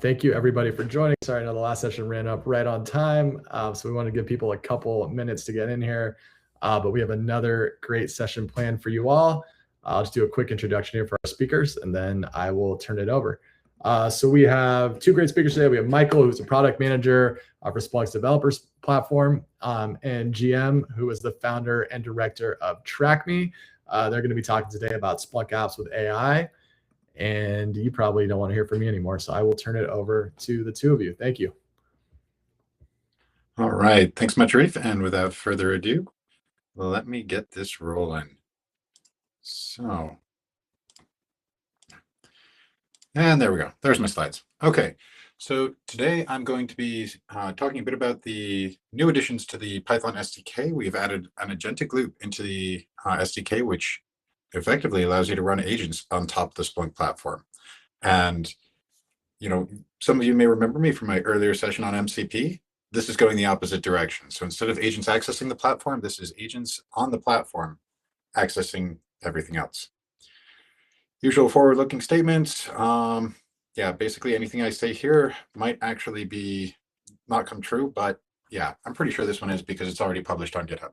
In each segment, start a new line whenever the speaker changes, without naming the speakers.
Thank you everybody for joining. Sorry, I know the last session ran up right on time. So we want to give people a couple minutes to get in here, but we have another great session planned for you all. I'll just do a quick introduction here for our speakers, and then I will turn it over. So we have two great speakers today. We have Michael, who's a product manager for Splunk's developers platform, and GM, who is the founder and director of TrackMe. They're going to be talking today about Splunk apps with AI. And you probably don't want to hear from me anymore, so I will turn it over to the two of you. Thank you.
All right, thanks much, Rafe. And without further ado, let me get this rolling. So, and there we go. There's my slides. Okay, so today I'm going to be talking a bit about the new additions to the Python SDK. We've added an agentic loop into the SDK, which effectively allows you to run agents on top of the Splunk platform. And, you know, some of you may remember me from my earlier session on MCP. This is going the opposite direction. So instead of agents accessing the platform, this is agents on the platform accessing everything else. Usual forward-looking statements. Yeah, basically anything I say here might actually be not come true, but yeah, I'm pretty sure this one is because it's already published on GitHub.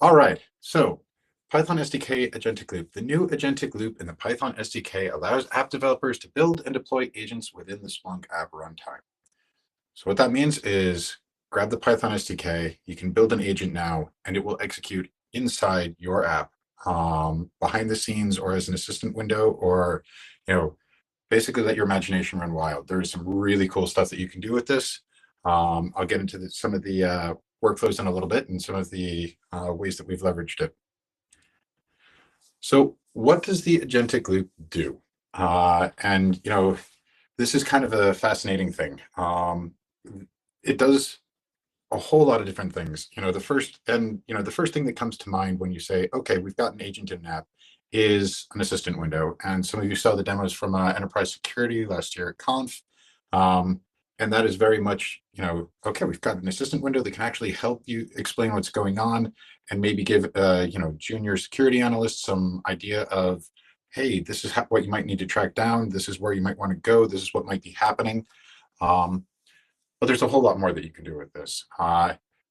All right, so Python SDK agentic loop. The new agentic loop in the Python SDK allows app developers to build and deploy agents within the Splunk app runtime. So what that means is grab the Python SDK, you can build an agent now, and it will execute inside your app behind the scenes or as an assistant window, or, you know, basically let your imagination run wild. There's some really cool stuff that you can do with this. I'll get into some of the workflows in a little bit and some of the ways that we've leveraged it. So what does the agentic loop do? And, you know, this is kind of a fascinating thing. It does a whole lot of different things. You know, the first thing that comes to mind when you say, okay, we've got an agent in an app is an assistant window. And some of you saw the demos from enterprise security last year at Conf. And that is very much, you know, okay, we've got an assistant window that can actually help you explain what's going on and maybe give, you know, junior security analysts some idea of, hey, this is what you might need to track down. This is where you might want to go. This is what might be happening. But there's a whole lot more that you can do with this.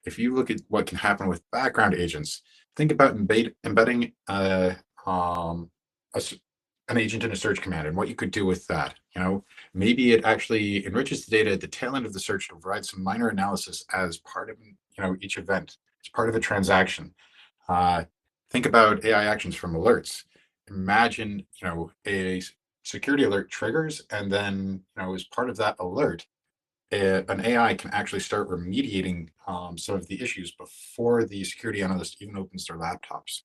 If you look at what can happen with background agents, think about embedding an agent in a search command and what you could do with that. You know, maybe it actually enriches the data at the tail end of the search to provide some minor analysis as part of, you know, each event. It's part of a transaction. Think about AI actions from alerts. Imagine, you know, a security alert triggers, and then, you know, as part of that alert, an AI can actually start remediating some of the issues before the security analyst even opens their laptops.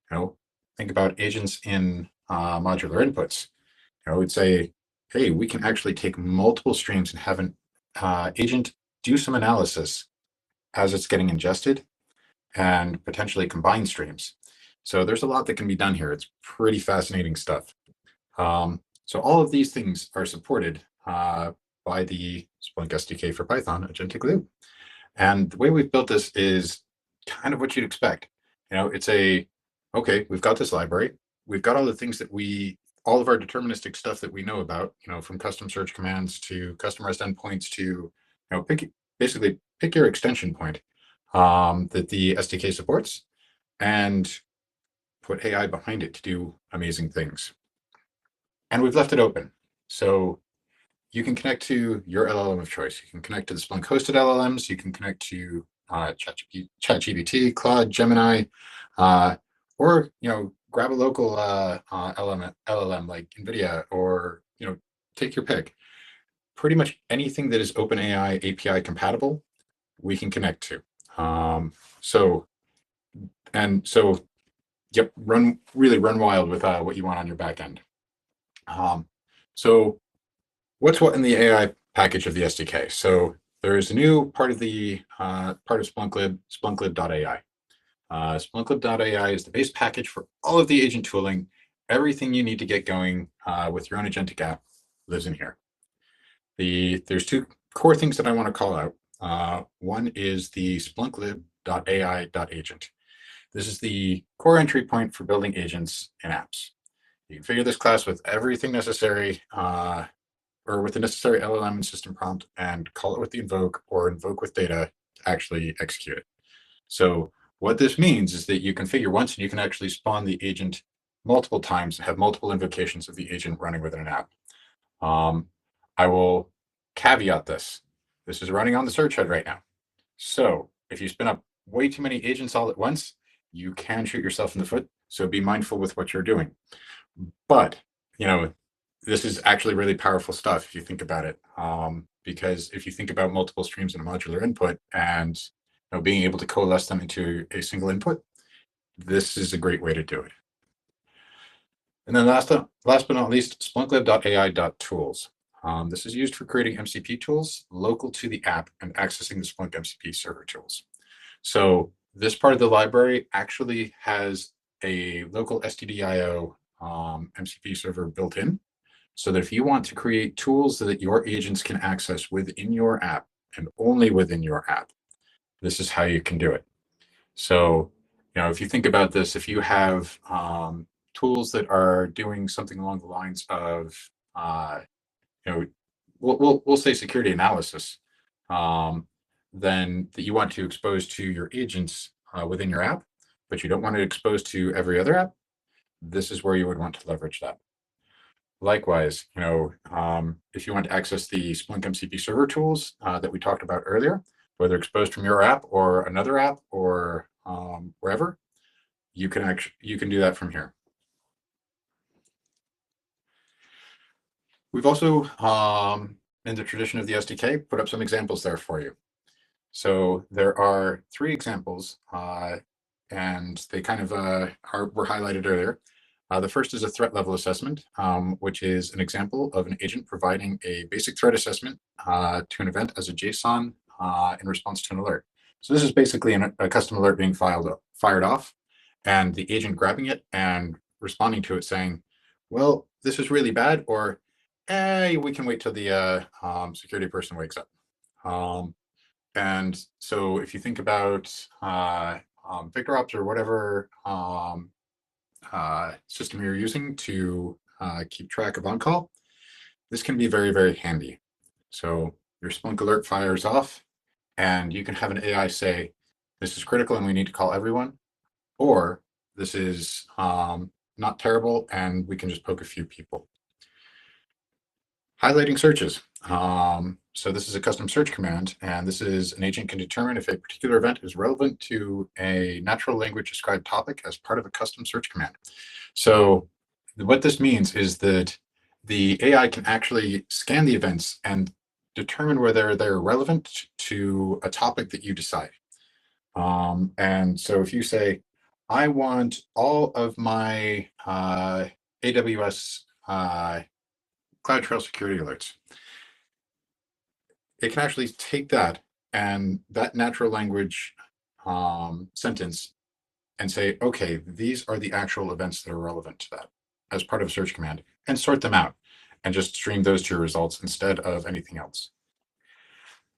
You know, think about agents in modular inputs. You know, we'd say, hey, we can actually take multiple streams and have an agent do some analysis as it's getting ingested and potentially combine streams. So there's a lot that can be done here. It's pretty fascinating stuff. So all of these things are supported by the Splunk SDK for Python agentic loop. And the way we've built this is kind of what you'd expect. You know, it's okay, we've got this library. We've got all the things that all of our deterministic stuff that we know about, you know, from custom search commands to customized endpoints to, you know, basically pick your extension point that the SDK supports and put AI behind it to do amazing things. And we've left it open. So you can connect to your LLM of choice. You can connect to the Splunk hosted LLMs. You can connect to ChatGPT, Claude, Gemini, or, you know, grab a local LLM like NVIDIA, or, you know, take your pick. Pretty much anything that is OpenAI API compatible, we can connect to. Yep, really run wild with what you want on your back end. So what's what in the AI package of the SDK? So there is a new part of the part of SplunkLib, SplunkLib.ai. SplunkLib.ai is the base package for all of the agent tooling. Everything you need to get going with your own agentic app lives in here. There's two core things that I want to call out. One is the SplunkLib.ai.agent. This is the core entry point for building agents and apps. You configure this class with everything necessary, or with the necessary LLM and system prompt, and call it with the invoke or invoke with data to actually execute it. So what this means is that you configure once and you can actually spawn the agent multiple times and have multiple invocations of the agent running within an app. I will caveat this. This is running on the search head right now. So if you spin up way too many agents all at once, you can shoot yourself in the foot. So be mindful with what you're doing. But, this is actually really powerful stuff if you think about it. Because if you think about multiple streams in a modular input and being able to coalesce them into a single input, this is a great way to do it. And then last but not least, splunklive.ai.tools. This is used for creating MCP tools local to the app and accessing the Splunk MCP server tools. So this part of the library actually has a local stdio MCP server built in, so that if you want to create tools that your agents can access within your app and only within your app, this is how you can do it. So, if you think about this, if you have tools that are doing something along the lines of, we'll say security analysis, then that you want to expose to your agents within your app, but you don't want it exposed to every other app, this is where you would want to leverage that. Likewise, if you want to access the Splunk MCP server tools that we talked about earlier, whether exposed from your app or another app or wherever, you can do that from here. We've also, in the tradition of the SDK, put up some examples there for you. So there are 3 examples, and they kind of were highlighted earlier. The first is a threat level assessment, which is an example of an agent providing a basic threat assessment to an event as a JSON in response to an alert. So this is basically a custom alert being fired off, and the agent grabbing it and responding to it saying, well, this is really bad, or we can wait till the security person wakes up. And so if you think about VictorOps or whatever system you're using to keep track of on-call, this can be very, very handy. So your Splunk alert fires off, and you can have an AI say, this is critical and we need to call everyone, or this is not terrible and we can just poke a few people. Highlighting searches. So this is a custom search command, and this is an agent can determine if a particular event is relevant to a natural language described topic as part of a custom search command. So what this means is that the AI can actually scan the events and determine whether they're relevant to a topic that you decide. And so if you say, I want all of my AWS CloudTrail security alerts, it can actually take that and that natural language sentence and say, okay, these are the actual events that are relevant to that as part of a search command, and sort them out and just stream those to your results instead of anything else.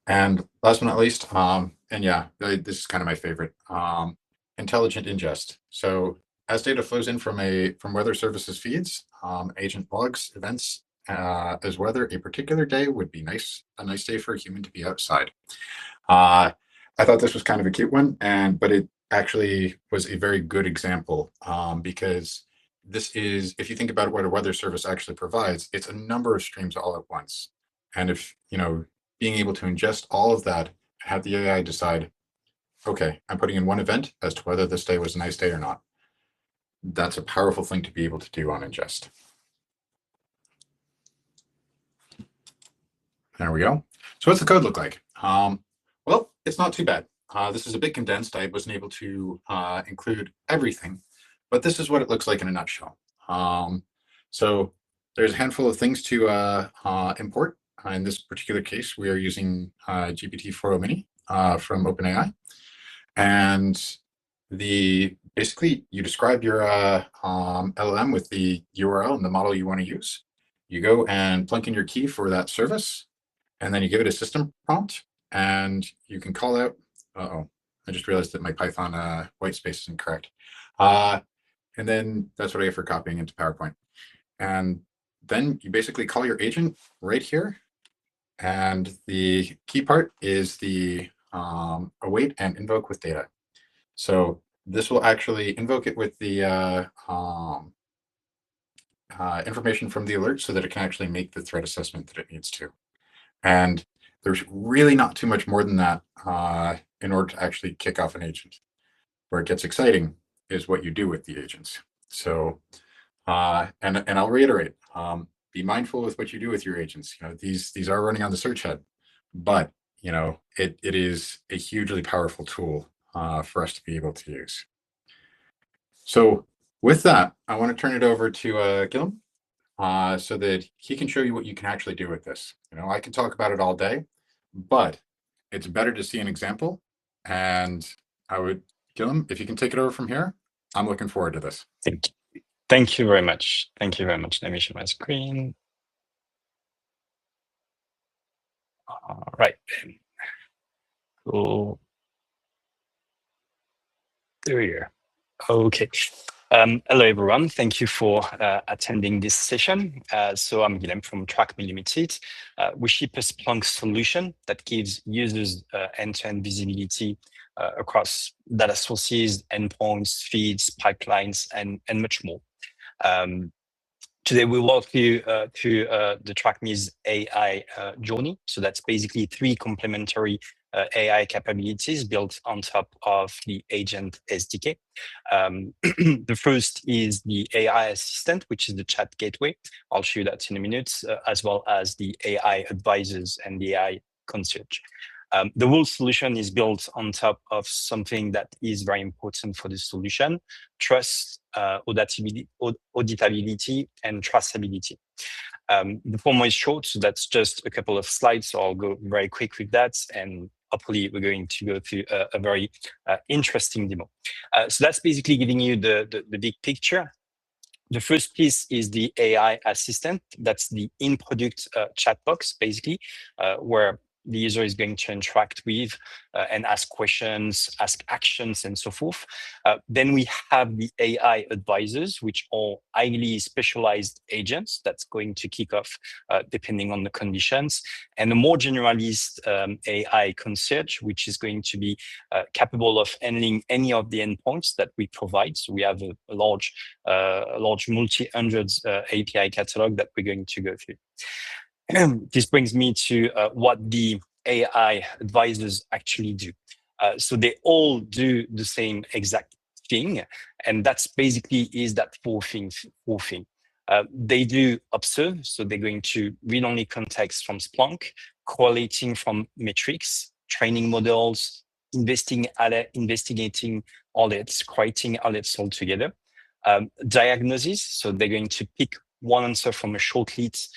And last but not least, and yeah, this is kind of my favorite, intelligent ingest. So as data flows in from weather services feeds, agent logs events as whether a particular day would be a nice day for a human to be outside. I thought this was kind of a cute one, but it actually was a very good example, because this is, if you think about what a weather service actually provides, it's a number of streams all at once. And if, being able to ingest all of that, have the AI decide, okay, I'm putting in one event as to whether this day was a nice day or not. That's a powerful thing to be able to do on ingest. There we go. So what's the code look like? Well, it's not too bad. This is a bit condensed. I wasn't able to include everything, but this is what it looks like in a nutshell. So there's a handful of things to import. In this particular case, we are using GPT-4o Mini from OpenAI. And basically you describe your LLM with the URL and the model you want to use. You go and plunk in your key for that service, and then you give it a system prompt, and you can call out, I just realized that my Python white space is incorrect. And then that's what I get for copying into PowerPoint. And then you basically call your agent right here. And the key part is the await and invoke with data. So this will actually invoke it with the information from the alert so that it can actually make the threat assessment that it needs to. And there's really not too much more than that in order to actually kick off an agent. Where it gets exciting is what you do with the agents. So, and I'll reiterate, be mindful with what you do with your agents. You know, these are running on the search head, but you know, it is a hugely powerful tool for us to be able to use. So with that, I want to turn it over to Gillum so that he can show you what you can actually do with this. You know, I can talk about it all day, but it's better to see an example. And I would, Gillum, if you can take it over from here, I'm looking forward to this.
Thank you very much. Thank you very much. Let me share my screen. All right. Cool. There we go. Okay. Hello, everyone. Thank you for attending this session. So I'm Guillaume from TrackMe Limited. We ship a Splunk solution that gives users end-to-end visibility across data sources, endpoints, feeds, pipelines, and much more. Today, we'll walk you through the TrackMe's AI journey. So that's basically 3 complementary AI capabilities built on top of the Agent SDK. The first is the AI assistant, which is the chat gateway. I'll show you that in a minute, as well as the AI advisors and the AI concierge. The whole solution is built on top of something that is very important for the solution: trust, auditability, and traceability. The former is short, so that's just a couple of slides, so I'll go very quick with that, and hopefully we're going to go through a very interesting demo. So that's basically giving you the big picture. The first piece is the AI assistant. That's the in-product chat box, basically, where the user is going to interact with and ask questions, ask actions, and so forth. Then we have the AI advisors, which are highly specialized agents that's going to kick off depending on the conditions, and a more generalist AI concierge, which is going to be capable of handling any of the endpoints that we provide. So we have a large multi-hundreds API catalog that we're going to go through. This brings me to what the AI advisors actually do. So they all do the same exact thing, and that's basically is that four thing. They do observe, so they're going to read only context from Splunk, correlating from metrics, training models, investigating audits, creating audits all together. Diagnosis, so they're going to pick one answer from a short list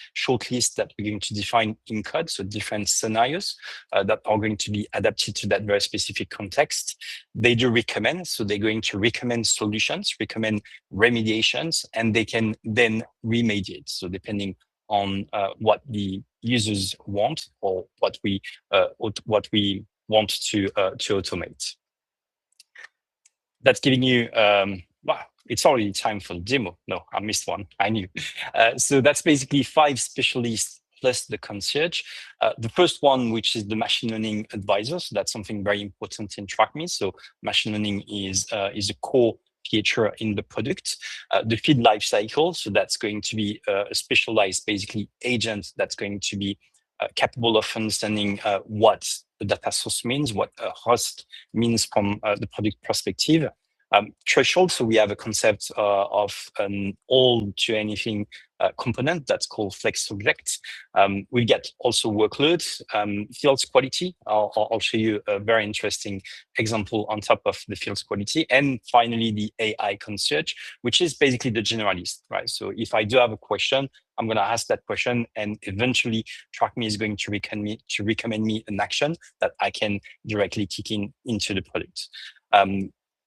that we're going to define in code, so different scenarios that are going to be adapted to that very specific context. They do recommend, so they're going to recommend solutions, recommend remediations, and they can then remediate. So depending on what the users want or what we want to automate. That's giving you wow, it's already time for the demo. No, I missed one. I knew. So that's basically 5 specialists plus the concierge. The first one, which is the machine learning advisor. So that's something very important in TrackMe. So machine learning is a core feature in the product. The feed lifecycle. So that's going to be a specialized, basically, agent that's going to be capable of understanding what the data source means, what a host means from the product perspective. Threshold, so we have a concept of an all to anything component that's called flex subject. We get also workloads, fields quality. I'll show you a very interesting example on top of the fields quality. And finally, the AI concierge, which is basically the generalist, right? So if I do have a question, I'm going to ask that question, and eventually TrackMe is going to recommend me an action that I can directly kick into the product.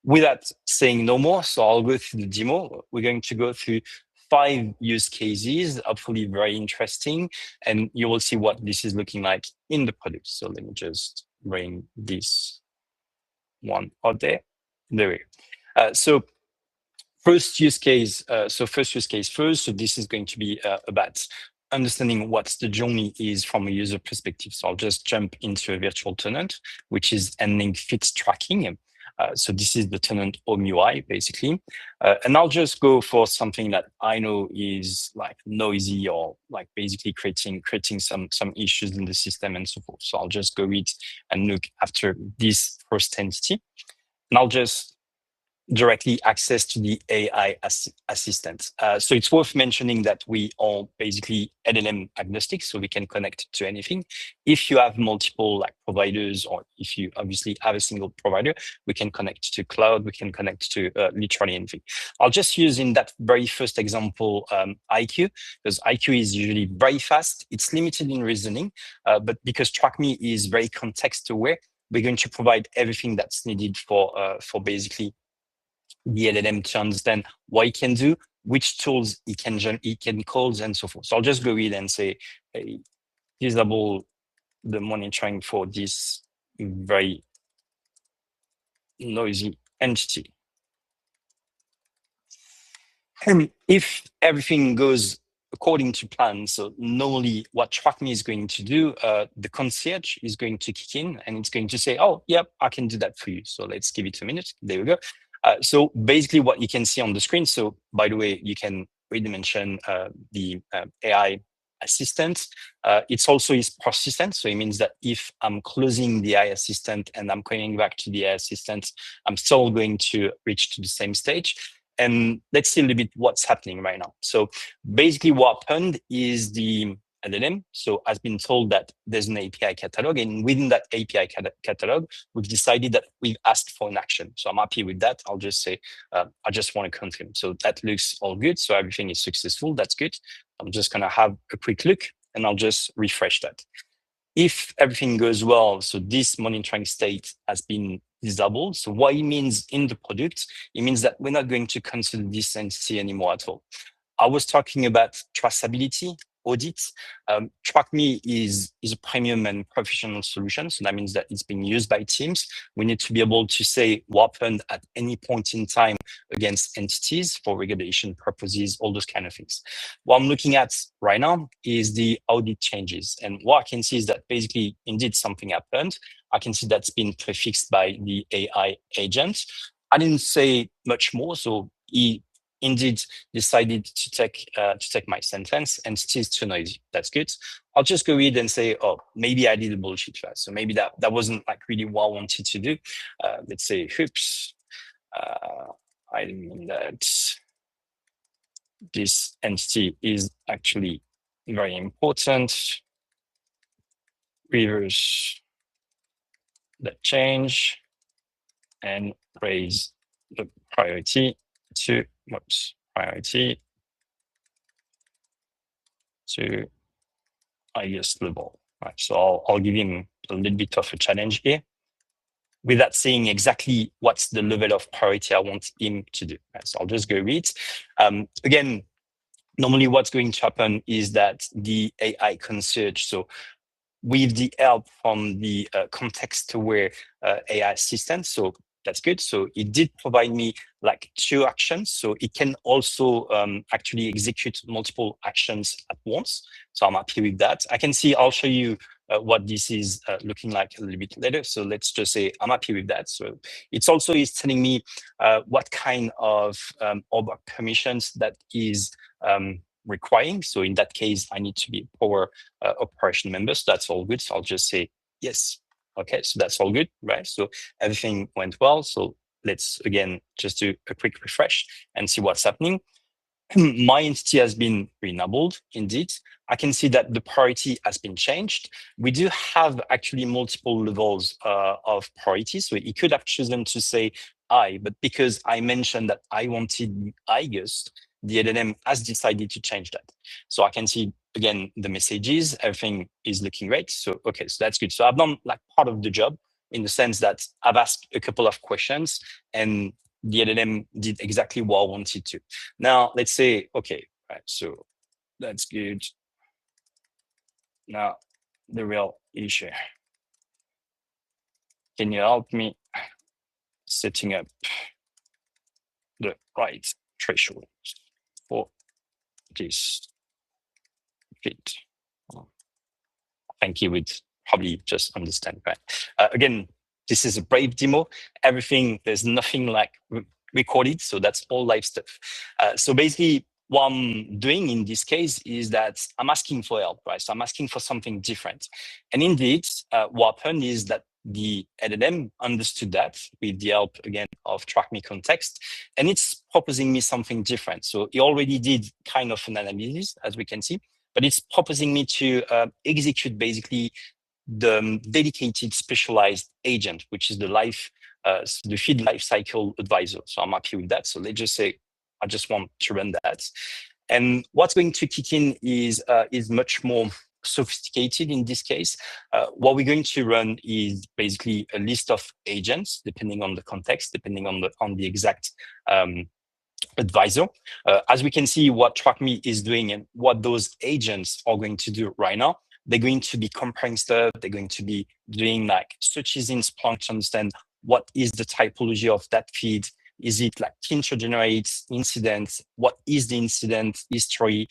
With that saying no more, so I'll go through the demo. We're going to go through 5 use cases, hopefully very interesting, and you will see what this is looking like in the product. So let me just bring this one out there. There we go. So first use case. First use case first. So this is going to be about understanding what the journey is from a user perspective. So I'll just jump into a virtual tenant, which is ending fixed tracking. So this is the tenant home UI basically. And I'll just go for something that I know is like noisy or like basically creating some issues in the system and so forth. So I'll just go read and look after this first entity. And I'll just directly access to the AI assistant. So it's worth mentioning that we are basically LLM agnostic, so we can connect to anything. If you have multiple like providers, or if you obviously have a single provider, we can connect to cloud, we can connect to literally anything. I'll just use in that very first example IQ, because IQ is usually very fast. It's limited in reasoning, but because TrackMe is very context aware, we're going to provide everything that's needed for basically the LLM to understand what it can do, which tools it can call, and so forth. So I'll just go in and say, hey, disable the monitoring for this very noisy entity. And if everything goes according to plan, so normally what TrackMe is going to do, the concierge is going to kick in and it's going to say, oh, yep, I can do that for you. So let's give it a minute. There we go. So basically what you can see on the screen, so by the way, you can redimension the AI assistant. It's also is persistent. So it means that if I'm closing the AI assistant and I'm coming back to the AI assistant, I'm still going to reach to the same stage. And let's see a little bit what's happening right now. So basically what happened is the LLM has been told that there's an API catalog, and within that API catalog, we've decided that we've asked for an action. So I'm happy with that. I'll just say, I just want to confirm. So that looks all good. So everything is successful. That's good. I'm just going to have a quick look and I'll just refresh that. If everything goes well, so this monitoring state has been disabled. So what it means in the product, it means that we're not going to consider this entity anymore at all. I was talking about traceability audits. TrackMe is a premium and professional solution. So that means that it's being used by teams. We need to be able to say what happened at any point in time against entities for regulation purposes, all those kind of things. What I'm looking at right now is the audit changes. And what I can see is that basically indeed something happened. I can see that's been prefixed by the AI agent. I didn't say much more. So he indeed decided to take my sentence and still too noisy. That's good. I'll just go ahead and say, oh, maybe I did a bullshit fast. So maybe that wasn't like really what I wanted to do. Let's say, oops, I didn't mean that this entity is actually very important. Reverse that change and raise the priority to priority to highest level. Right. So I'll give him a little bit of a challenge here without saying exactly what's the level of priority I want him to do. Right. So I'll just go read. Again, normally what's going to happen is that the AI concierge, so with the help from the context-aware AI assistant, so that's good. So it did provide me like 2 actions. So it can also actually execute multiple actions at once. So I'm happy with that. I can see, I'll show you what this is looking like a little bit later. So let's just say I'm happy with that. So it's also is telling me what kind of OBAC permissions that is requiring. So in that case, I need to be Power operation member. So that's all good. So I'll just say yes. Okay, so that's all good, right? So everything went well. So let's again just do a quick refresh and see what's happening. My entity has been re-enabled. Indeed, I can see that the priority has been changed. We do have actually multiple levels of priority. So it could have chosen to say I, but because I mentioned that I wanted August, the LLM has decided to change that. So I can see again the messages, everything is looking great. So okay, so that's good. So I've done like part of the job in the sense that I've asked a couple of questions and the LLM did exactly what I wanted to. Now let's say, okay, right, so that's good. Now the real issue. Can you help me setting up the right threshold for this feed. I think you would probably just understand, right? Again, this is a Brave demo. Everything, there's nothing like recorded, so that's all live stuff. So basically, what I'm doing in this case is that I'm asking for help, right? So I'm asking for something different. And indeed, what happened is that the LLM understood that with the help, again, of track me context, and it's proposing me something different. So it already did kind of an analysis, as we can see, but it's proposing me to execute basically the dedicated specialized agent, which is the feed lifecycle advisor. So I'm happy with that. So let's just say I just want to run that. And what's going to kick in is much more sophisticated in this case. What we're going to run is basically a list of agents, depending on the context, depending on the exact advisor. As we can see, what TrackMe is doing and what those agents are going to do right now, they're going to be comparing stuff. They're going to be doing like searches in Splunk to understand what is the typology of that feed. Is it like intro generates incidents? What is the incident history?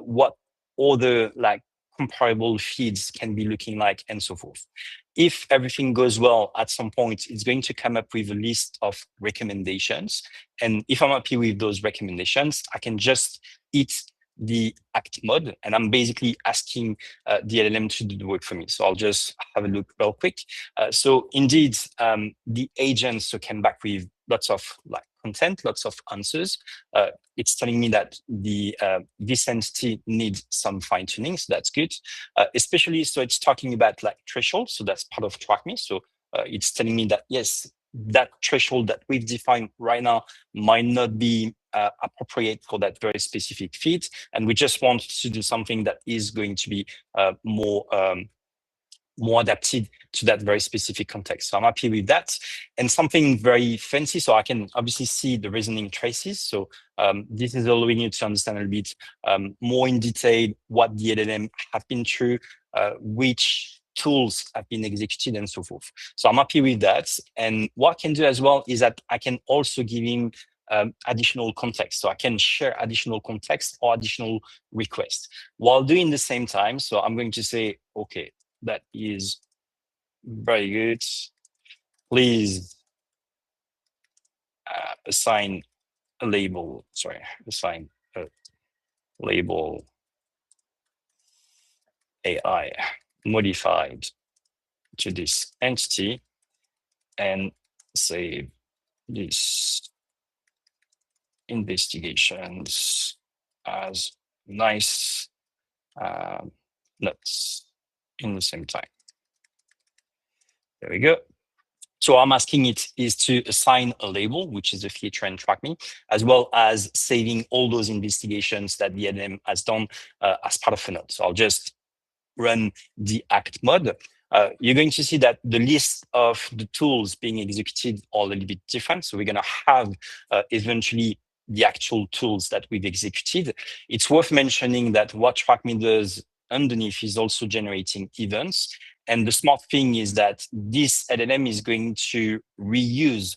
What other like comparable feeds can be looking like, and so forth. If everything goes well, at some point, it's going to come up with a list of recommendations. And if I'm happy with those recommendations, I can just hit the act mode, and I'm basically asking the LLM to do the work for me. So I'll just have a look real quick. So indeed, the agents came back with lots of like content, lots of answers. It's telling me that this entity needs some fine tuning, so that's good. Especially, so it's talking about like threshold, so that's part of TrackMe. So it's telling me that yes, that threshold that we've defined right now might not be appropriate for that very specific feed, and we just want to do something that is going to be more adapted to that very specific context. So I'm happy with that. And something very fancy, so I can obviously see the reasoning traces. So this is allowing you to understand a little bit more in detail what the LLM have been through, which tools have been executed, and so forth. So I'm happy with that. And what I can do as well is that I can also give him additional context. So I can share additional context or additional requests while doing the same time. So I'm going to say, okay, that is very good. Please assign a label. Sorry, assign a label AI modified to this entity and save this investigations as nice notes in the same time. There we go. So I'm asking it is to assign a label, which is a feature in TrackMe, as well as saving all those investigations that the LLM has done as part of a node. So I'll just run the act mode. You're going to see that the list of the tools being executed are a little bit different. So we're going to have eventually the actual tools that we've executed. It's worth mentioning that what TrackMe does underneath is also generating events. And the smart thing is that this LLM is going to reuse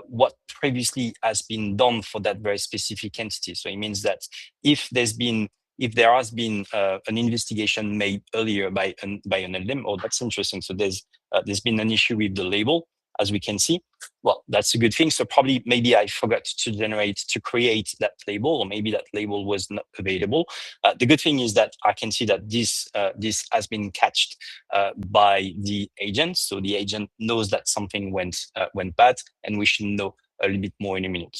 what previously has been done for that very specific entity. So it means that if there has been an investigation made earlier by an LLM, oh, that's interesting. So there's been an issue with the label, as we can see. Well, that's a good thing. So probably maybe I forgot to create that label, or maybe that label was not available. The good thing is that I can see that this has been catched by the agent. So the agent knows that something went bad, and we should know a little bit more in a minute.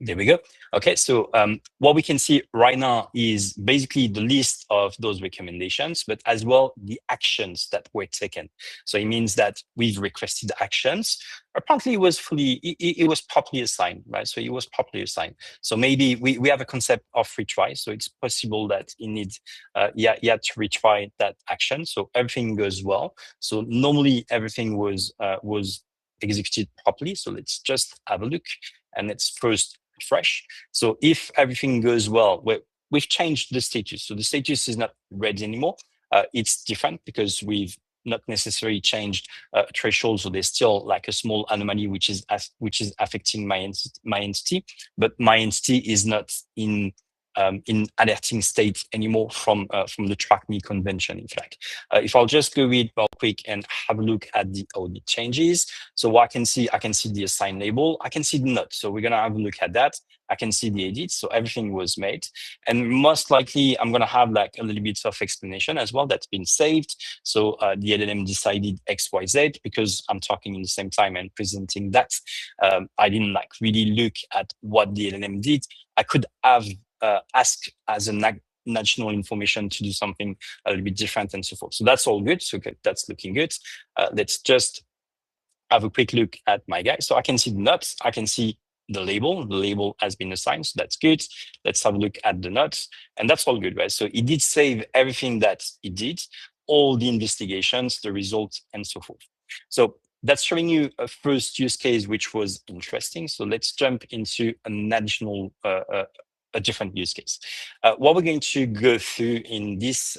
There we go. Okay, so what we can see right now is basically the list of those recommendations, but as well the actions that were taken. So it means that we've requested actions. Apparently, it was properly assigned, right? So it was properly assigned. So maybe we have a concept of retry. So it's possible that he needs, he had to retry that action. So everything goes well. So normally everything was executed properly. So let's just have a look, and let's first refresh. So if everything goes well, we've changed the status. So the status is not red anymore. It's different because we've not necessarily changed threshold, so there's still like a small anomaly which is affecting my entity, but my entity is not in alerting state anymore from the track me convention. In fact, if I'll just go real quick and have a look at the audit changes. So what I can see the assign label, I can see the node. So we're gonna have a look at that. I can see the edit, so everything was made, and most likely I'm gonna have like a little bit of explanation as well that's been saved. So the LLM decided X, Y, Z because I'm talking in the same time and presenting that. I didn't like really look at what the LLM did. I could have asked as a national information to do something a little bit different and so forth. So that's all good. So that's looking good. Let's just have a quick look at my guy. So I can see the nuts. I can see the label. The label has been assigned, so that's good. Let's have a look at the nuts, and that's all good, right? So it did save everything that it did, all the investigations, the results, and so forth. So that's showing you a first use case, which was interesting. So let's jump into an additional, a different use case. What we're going to go through in this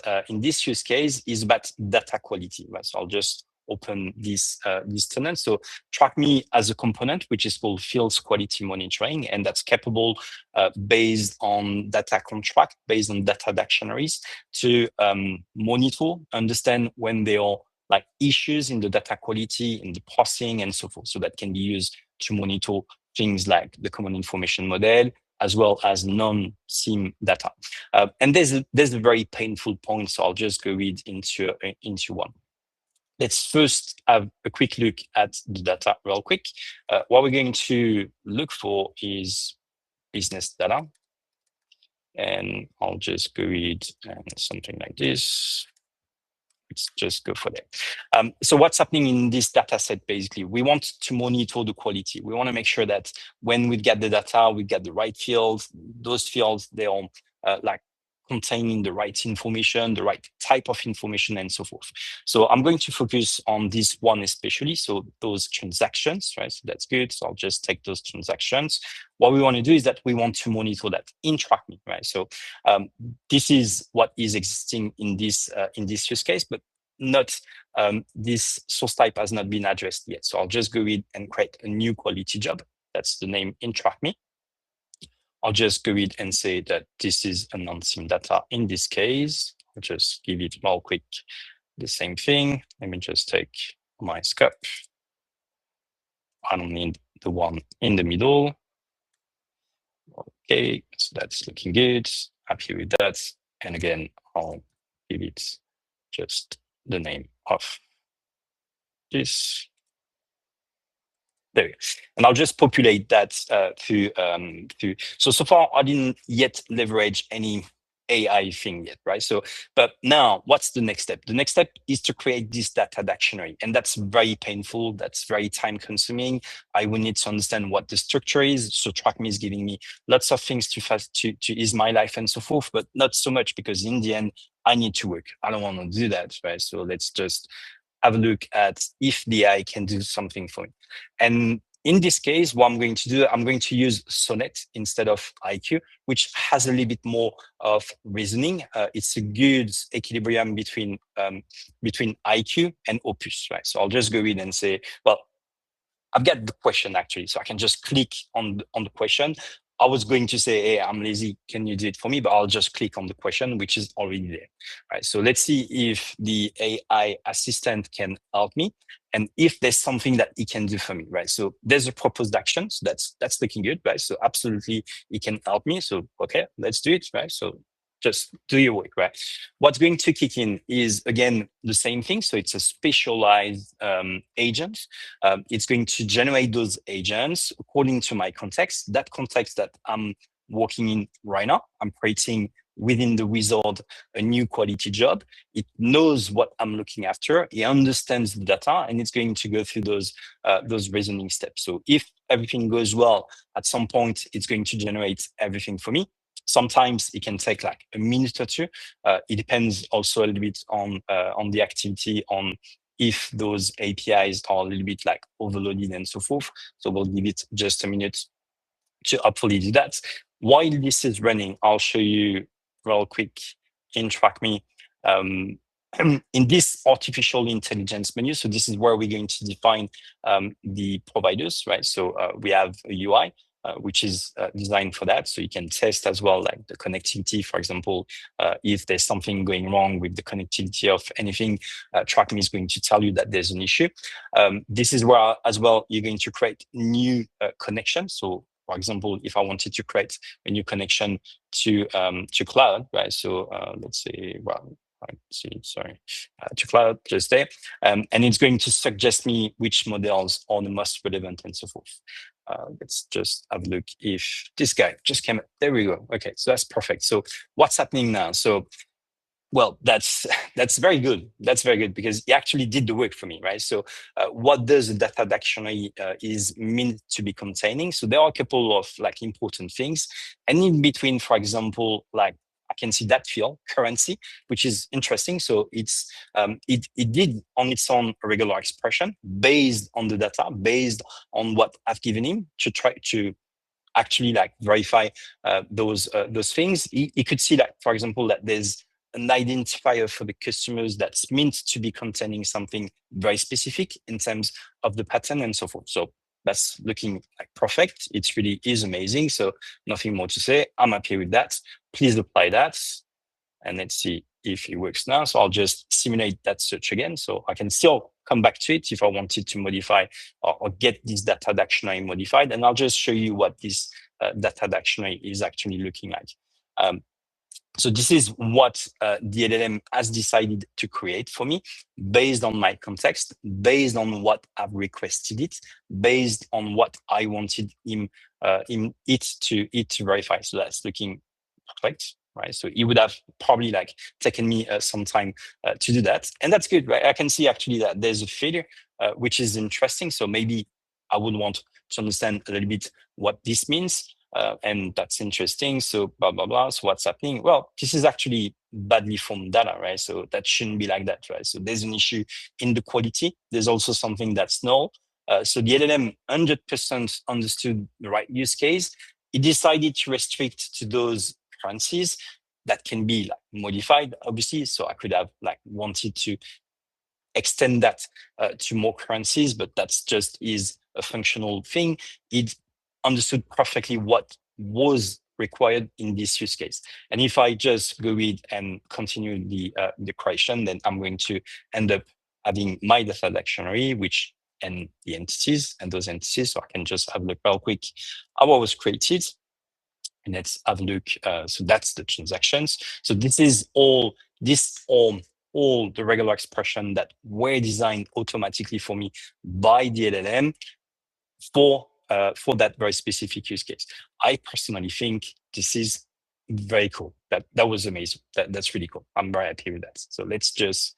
use case is about data quality, right? So I'll just open this tenant. So track me as a component, which is called fields quality monitoring, and that's capable based on data contract, based on data dictionaries to monitor, understand when there are like issues in the data quality, in the processing, and so forth. So that can be used to monitor things like the common information model, as well as non-SIM data. And there's a very painful point, so I'll just go read into one. Let's first have a quick look at the data real quick. What we're going to look for is business data. And I'll just go read something like this. Let's just go for that. So what's happening in this data set, basically, we want to monitor the quality. We want to make sure that when we get the data, we get the right fields. Those fields, they are like containing the right information, the right type of information, and so forth. So I'm going to focus on this one especially, so those transactions, right? So that's good. So I'll just take those transactions. What we want to do is that we want to monitor that in TrackMe, right? So this is what is existing in this use case, but not this source type has not been addressed yet. So I'll just go in and create a new quality job. That's the name in TrackMe. I'll just go ahead and say that this is a non-SIM data. In this case, I'll just give it real quick the same thing. Let me just take my scope. I don't need the one in the middle. Okay, so that's looking good. Happy with that. And again, I'll give it just the name of this. There we go. And I'll just populate that through. So far, I didn't yet leverage any AI thing yet, right? So, but now what's the next step? The next step is to create this data dictionary. And that's very painful. That's very time consuming. I will need to understand what the structure is. So TrackMe is giving me lots of things to ease my life and so forth, but not so much because in the end, I need to work. I don't want to do that, right? So let's just have a look at if the AI can do something for me. And in this case, what I'm going to do, I'm going to use Sonnet instead of IQ, which has a little bit more of reasoning. It's a good equilibrium between IQ and Opus, right? So I'll just go in and say, well, I've got the question actually, so I can just click on the question. I was going to say, hey, I'm lazy, can you do it for me? But I'll just click on the question, which is already there, right? So let's see if the AI assistant can help me and if there's something that it can do for me, right? So there's a proposed action, so that's looking good, right? So absolutely, it can help me. So, okay, let's do it, right? So just do your work, right? What's going to kick in is, again, the same thing. So it's a specialized agent. It's going to generate those agents according to my context, that context that I'm working in right now. I'm creating within the wizard a new quality job. It knows what I'm looking after. It understands the data, and it's going to go through those reasoning steps. So if everything goes well, at some point, it's going to generate everything for me. Sometimes it can take like a minute or two. It depends also a little bit on the activity, on if those APIs are a little bit like overloaded and so forth. So we'll give it just a minute to hopefully do that. While this is running, I'll show you real quick in TrackMe in this artificial intelligence menu, so this is where we're going to define the providers, right? So we have a UI, which is designed for that. So you can test as well, like the connectivity, for example, if there's something going wrong with the connectivity of anything, TrackMe is going to tell you that there's an issue. This is where as well, you're going to create new connections. So for example, if I wanted to create a new connection to cloud, right? So let's say, well, to cloud, just there. And it's going to suggest me which models are the most relevant and so forth. Let's just have a look if this guy just came. There we go. Okay, so that's perfect. So what's happening now? So, well, that's very good. That's very good because he actually did the work for me, right? So what does the data dictionary is meant to be containing? So there are a couple of like important things. And in between, for example, like I can see that field currency, which is interesting. So it's it did on its own a regular expression based on the data, based on what I've given him to try to actually like verify those things. He could see that, for example, that there's an identifier for the customers that's meant to be containing something very specific in terms of the pattern and so forth. So that's looking like perfect. It really is amazing. So nothing more to say. I'm happy with that. Please apply that. And let's see if it works now. So I'll just simulate that search again. So I can still come back to it if I wanted to modify or get this data dictionary modified. And I'll just show you what this data dictionary is actually looking like. So this is what the LLM has decided to create for me based on my context, based on what I've requested it, based on what I wanted it to verify. So that's looking perfect, right? So it would have probably like taken me some time to do that. And that's good, right? I can see actually that there's a failure, which is interesting. So maybe I would want to understand a little bit what this means. And that's interesting. So blah, blah, blah. So what's happening? Well, this is actually badly formed data, right? So that shouldn't be like that, right? So there's an issue in the quality. There's also something that's null. So the LLM 100% understood the right use case. It decided to restrict to those currencies that can be like modified, obviously. So I could have like wanted to extend that to more currencies, but that's just is a functional thing. It understood perfectly what was required in this use case. And if I just go with and continue the creation, then I'm going to end up having my data dictionary, which and the entities and those entities. So I can just have a look real quick how it was created. And let's have a look. So that's the transactions. So this is all the regular expression that were designed automatically for me by the LLM for that very specific use case. I personally think this is very cool. That was amazing. That's really cool. I'm very happy with that. So let's just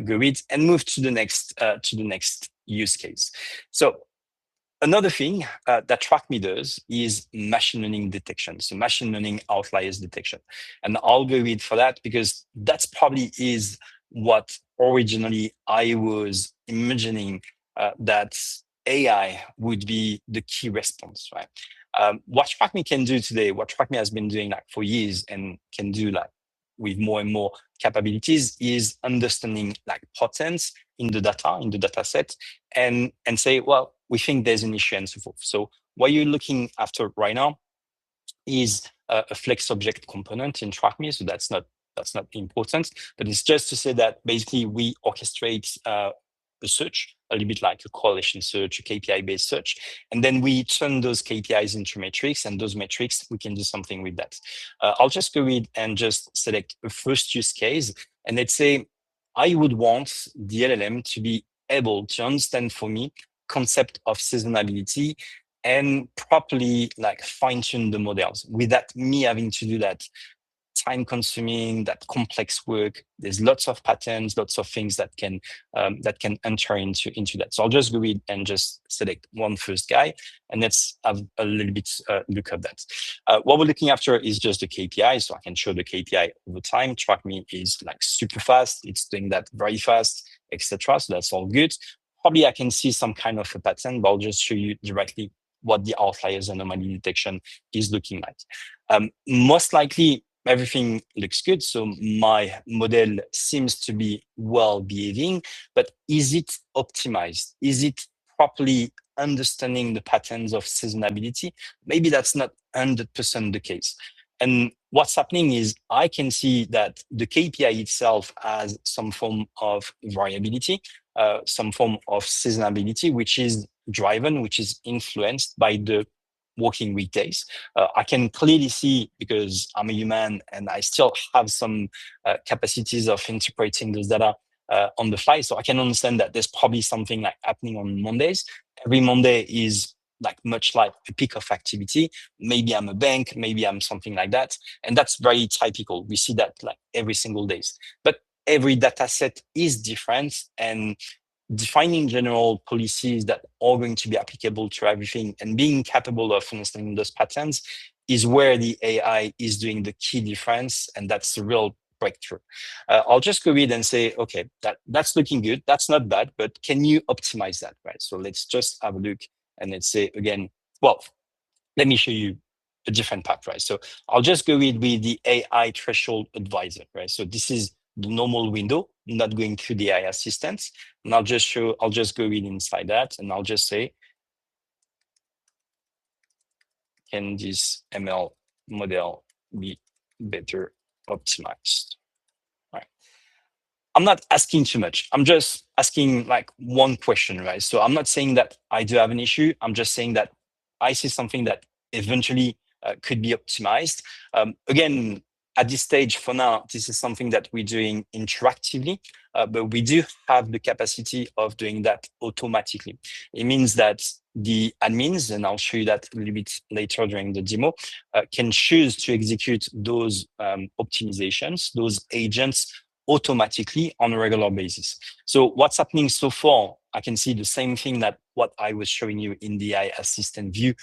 go with and move to the next use case. So another thing that TrackMe does is machine learning detection. So machine learning outliers detection. And I'll go with for that because that's probably is what originally I was imagining that AI would be the key response, right? What TrackMe can do today, what TrackMe has been doing like for years and can do like with more and more capabilities is understanding like patterns in the data set and say, well, we think there's an issue and so forth. So what you're looking after right now is a flex object component in TrackMe. So that's not important, but it's just to say that basically we orchestrate a search, a little bit like a correlation search, a KPI-based search, and then we turn those KPIs into metrics, and those metrics, we can do something with that. I'll just go in and just select a first use case, and let's say I would want the LLM to be able to understand for me concept of seasonality and properly like fine-tune the models without me having to do that time consuming, that complex work. There's lots of patterns, lots of things that can enter into that. So I'll just go in and just select one first guy, and let's have a little bit look at that. What we're looking after is just the KPI, so I can show the KPI over time. TrackMe is like super fast; it's doing that very fast, etc. So that's all good. Probably I can see some kind of a pattern, but I'll just show you directly what the outliers anomaly detection is looking like. Most likely, everything looks good. So my model seems to be well behaving, but is it optimized? Is it properly understanding the patterns of seasonality? Maybe that's not 100% the case. And what's happening is I can see that the KPI itself has some form of variability, some form of seasonality, which is driven, which is influenced by the working weekdays. I can clearly see, because I'm a human and I still have some capacities of interpreting those data on the fly. So I can understand that there's probably something like happening on Mondays. Every Monday is like much like a peak of activity. Maybe I'm a bank, maybe I'm something like that. And that's very typical. We see that like every single days. But every data set is different, and defining general policies that are going to be applicable to everything and being capable of understanding those patterns is where the AI is doing the key difference. And that's the real breakthrough. I'll just go ahead and say, okay, that's looking good. That's not bad, but can you optimize that, right? So let's just have a look and let's say again, well, let me show you a different path, right? So I'll just go with the AI threshold advisor, right? So this is the normal window, not going through the AI assistant. And I'll just go in inside that and I'll just say, can this ML model be better optimized? Right. I'm not asking too much. I'm just asking like one question, right? So I'm not saying that I do have an issue. I'm just saying that I see something that eventually could be optimized. Again, at this stage, for now, this is something that we're doing interactively, but we do have the capacity of doing that automatically. It means that the admins, and I'll show you that a little bit later during the demo, can choose to execute those optimizations, those agents automatically on a regular basis. So what's happening so far, I can see the same thing that what I was showing you in the AI assistant view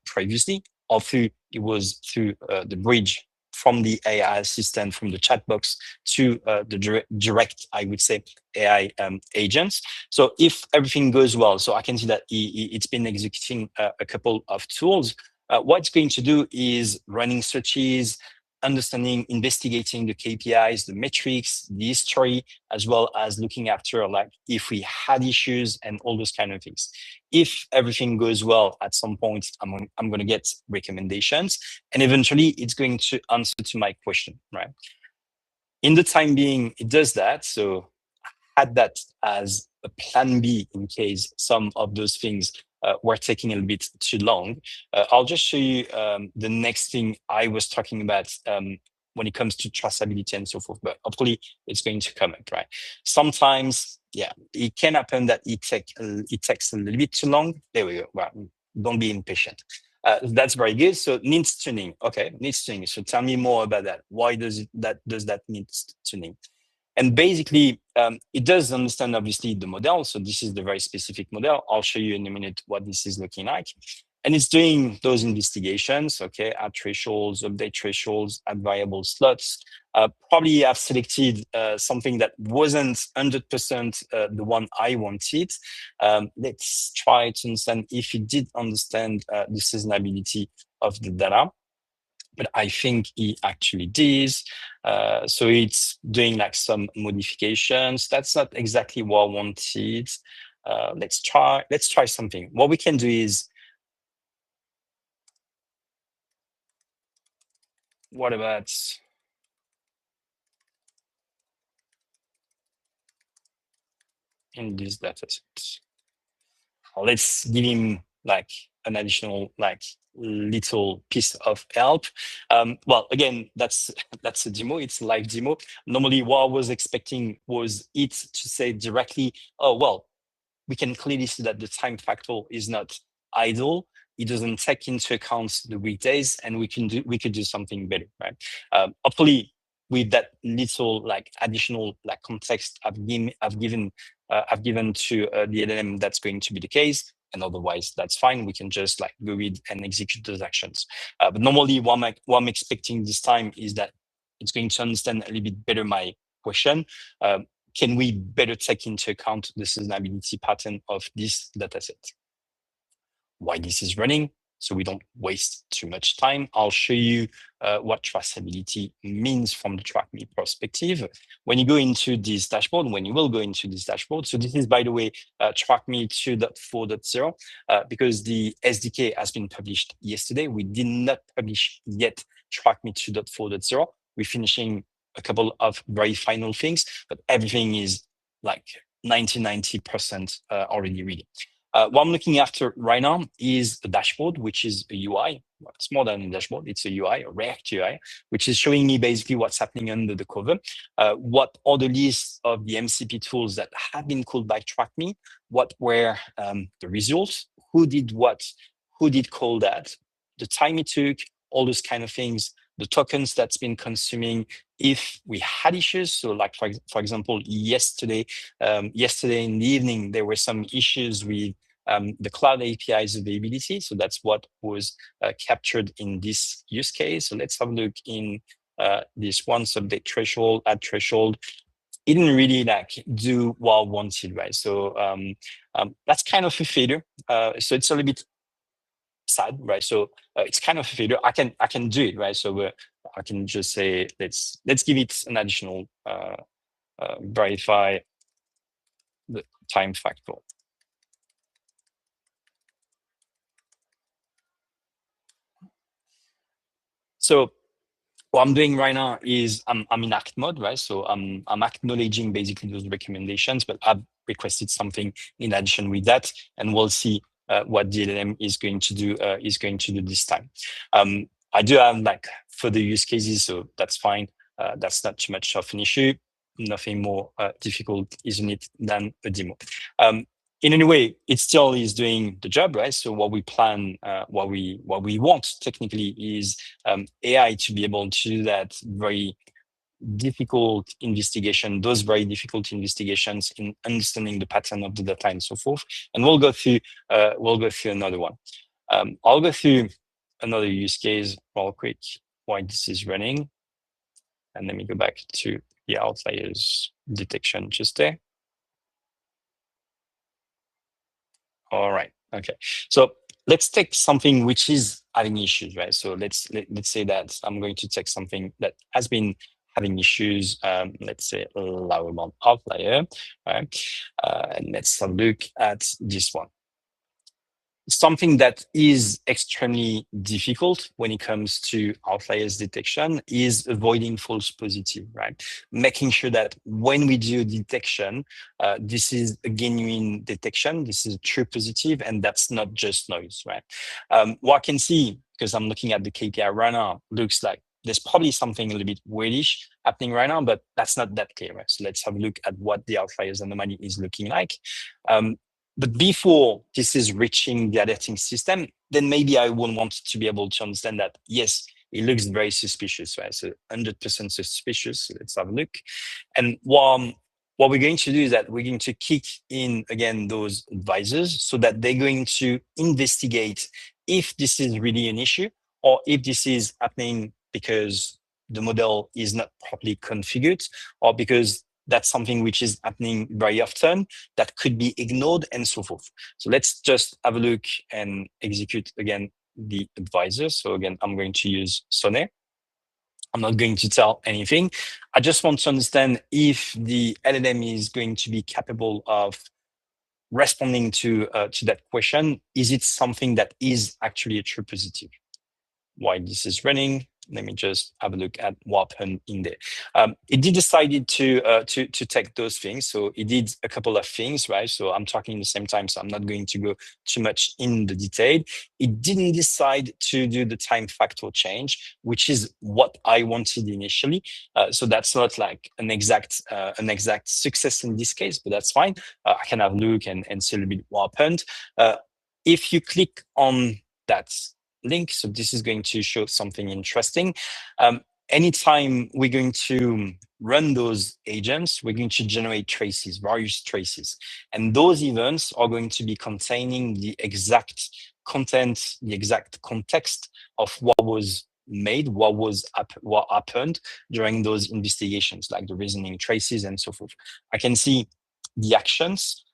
previously, or through it was through the bridge from the AI assistant, from the chat box to the direct, I would say, AI agents. So if everything goes well, so I can see that it's been executing a couple of tools. What it's going to do is running searches, understanding, investigating the KPIs, the metrics, the history, as well as looking after like if we had issues and all those kind of things. If everything goes well, at some point, I'm going to get recommendations, and eventually it's going to answer to my question, right? In the time being, it does that. So had that as a plan B in case some of those things were taking a little bit too long. I'll just show you the next thing I was talking about when it comes to traceability and so forth, but hopefully it's going to come up, right? Sometimes, yeah, it can happen that it takes a little bit too long. There we go. Well, don't be impatient. That's very good. So needs tuning. Okay, needs tuning. So tell me more about that. Why does that need tuning? And basically, it does understand, obviously, the model. So this is the very specific model. I'll show you in a minute what this is looking like. And it's doing those investigations, okay, add thresholds, update thresholds, add variable slots. Probably I've selected something that wasn't 100% the one I wanted. Let's try to understand if it did understand the seasonality of the data. But I think he actually did. So it's doing like some modifications. That's not exactly what I wanted. Let's try something. What we can do is, what about in this data set? Let's give him like an additional like little piece of help. Well, again, that's a demo. It's a live demo. Normally, what I was expecting was it to say directly, oh, well, we can clearly see that the time factor is not idle. It doesn't take into account the weekdays, and we could do something better, right? Hopefully, with that little like additional like context I've given to the LLM, that's going to be the case. And otherwise, that's fine. We can just like go read and execute those actions. But normally, what I'm expecting this time is that it's going to understand a little bit better my question. Can we better take into account the seasonality pattern of this dataset? Why this is running? so we don't waste too much time. I'll show you what traceability means from the TrackMe perspective. When you go into this dashboard, so this is, by the way, TrackMe 2.4.0, because the SDK has been published yesterday. We did not publish yet TrackMe 2.4.0. We're finishing a couple of very final things, but everything is like 90% already ready. What I'm looking after right now is the dashboard, which is a UI. Well, it's more than a dashboard, it's a UI, a React UI, which is showing me basically what's happening under the cover. What are the lists of the MCP tools that have been called by TrackMe? What were the results? Who did what? Who did call that? The time it took, all those kind of things, the tokens that's been consuming, if we had issues. So like, for example, yesterday in the evening, there were some issues with the cloud API's availability. So that's what was captured in this use case. So let's have a look in this once update threshold, add threshold. It didn't really like do what I wanted, right? So that's kind of a failure. So it's a little bit sad, right? So it's kind of a failure. I can do it, right? So I can just say let's give it an additional verify the time factor. So what I'm doing right now is I'm in act mode, right? So I'm acknowledging basically those recommendations, but I've requested something in addition with that, and we'll see what DLM is going to do this time. I do have like further use cases, so that's fine. That's not too much of an issue. Nothing more difficult, isn't it, than a demo. In any way, it still is doing the job, right? So what we plan, what we want technically is AI to be able to do that very difficult investigation, those very difficult investigations in understanding the pattern of the data and so forth. And we'll go through another one. I'll go through another use case real quick while this is running. And let me go back to the outliers detection just there. All right. Okay. So let's take something which is having issues, right? So let's say that I'm going to take something that has been having issues. Let's say lower amount outlier, right? And let's have a look at this one. Something that is extremely difficult when it comes to outliers detection is avoiding false positive, right? Making sure that when we do detection, this is a genuine detection, this is a true positive, and that's not just noise, right? What I can see, because I'm looking at the KPI right now, looks like there's probably something a little bit weirdish happening right now, but that's not that clear, right? So let's have a look at what the outliers anomaly is looking like. But before this is reaching the alerting system, then maybe I will want to be able to understand that, yes, it looks very suspicious, right? So 100% suspicious. Let's have a look. And what we're going to do is that we're going to kick in, again, those advisors so that they're going to investigate if this is really an issue or if this is happening because the model is not properly configured or because that's something which is happening very often that could be ignored and so forth. So let's just have a look and execute again the advisor. So again, I'm going to use Sonnet. I'm not going to tell anything. I just want to understand if the LLM is going to be capable of responding to that question. Is it something that is actually a true positive? While this is running, let me just have a look at what happened in there. It did decided to take those things. So it did a couple of things, right? So I'm talking at the same time, so I'm not going to go too much in the detail. It didn't decide to do the time factor change, which is what I wanted initially. So that's not like an exact success in this case, but that's fine. I can have a look and see a little bit what happened. If you click on that link. So this is going to show something interesting. Anytime we're going to run those agents, we're going to generate traces, various traces. And those events are going to be containing the exact content, the exact context of what was made, what happened during those investigations, like the reasoning traces and so forth. I can see the actions,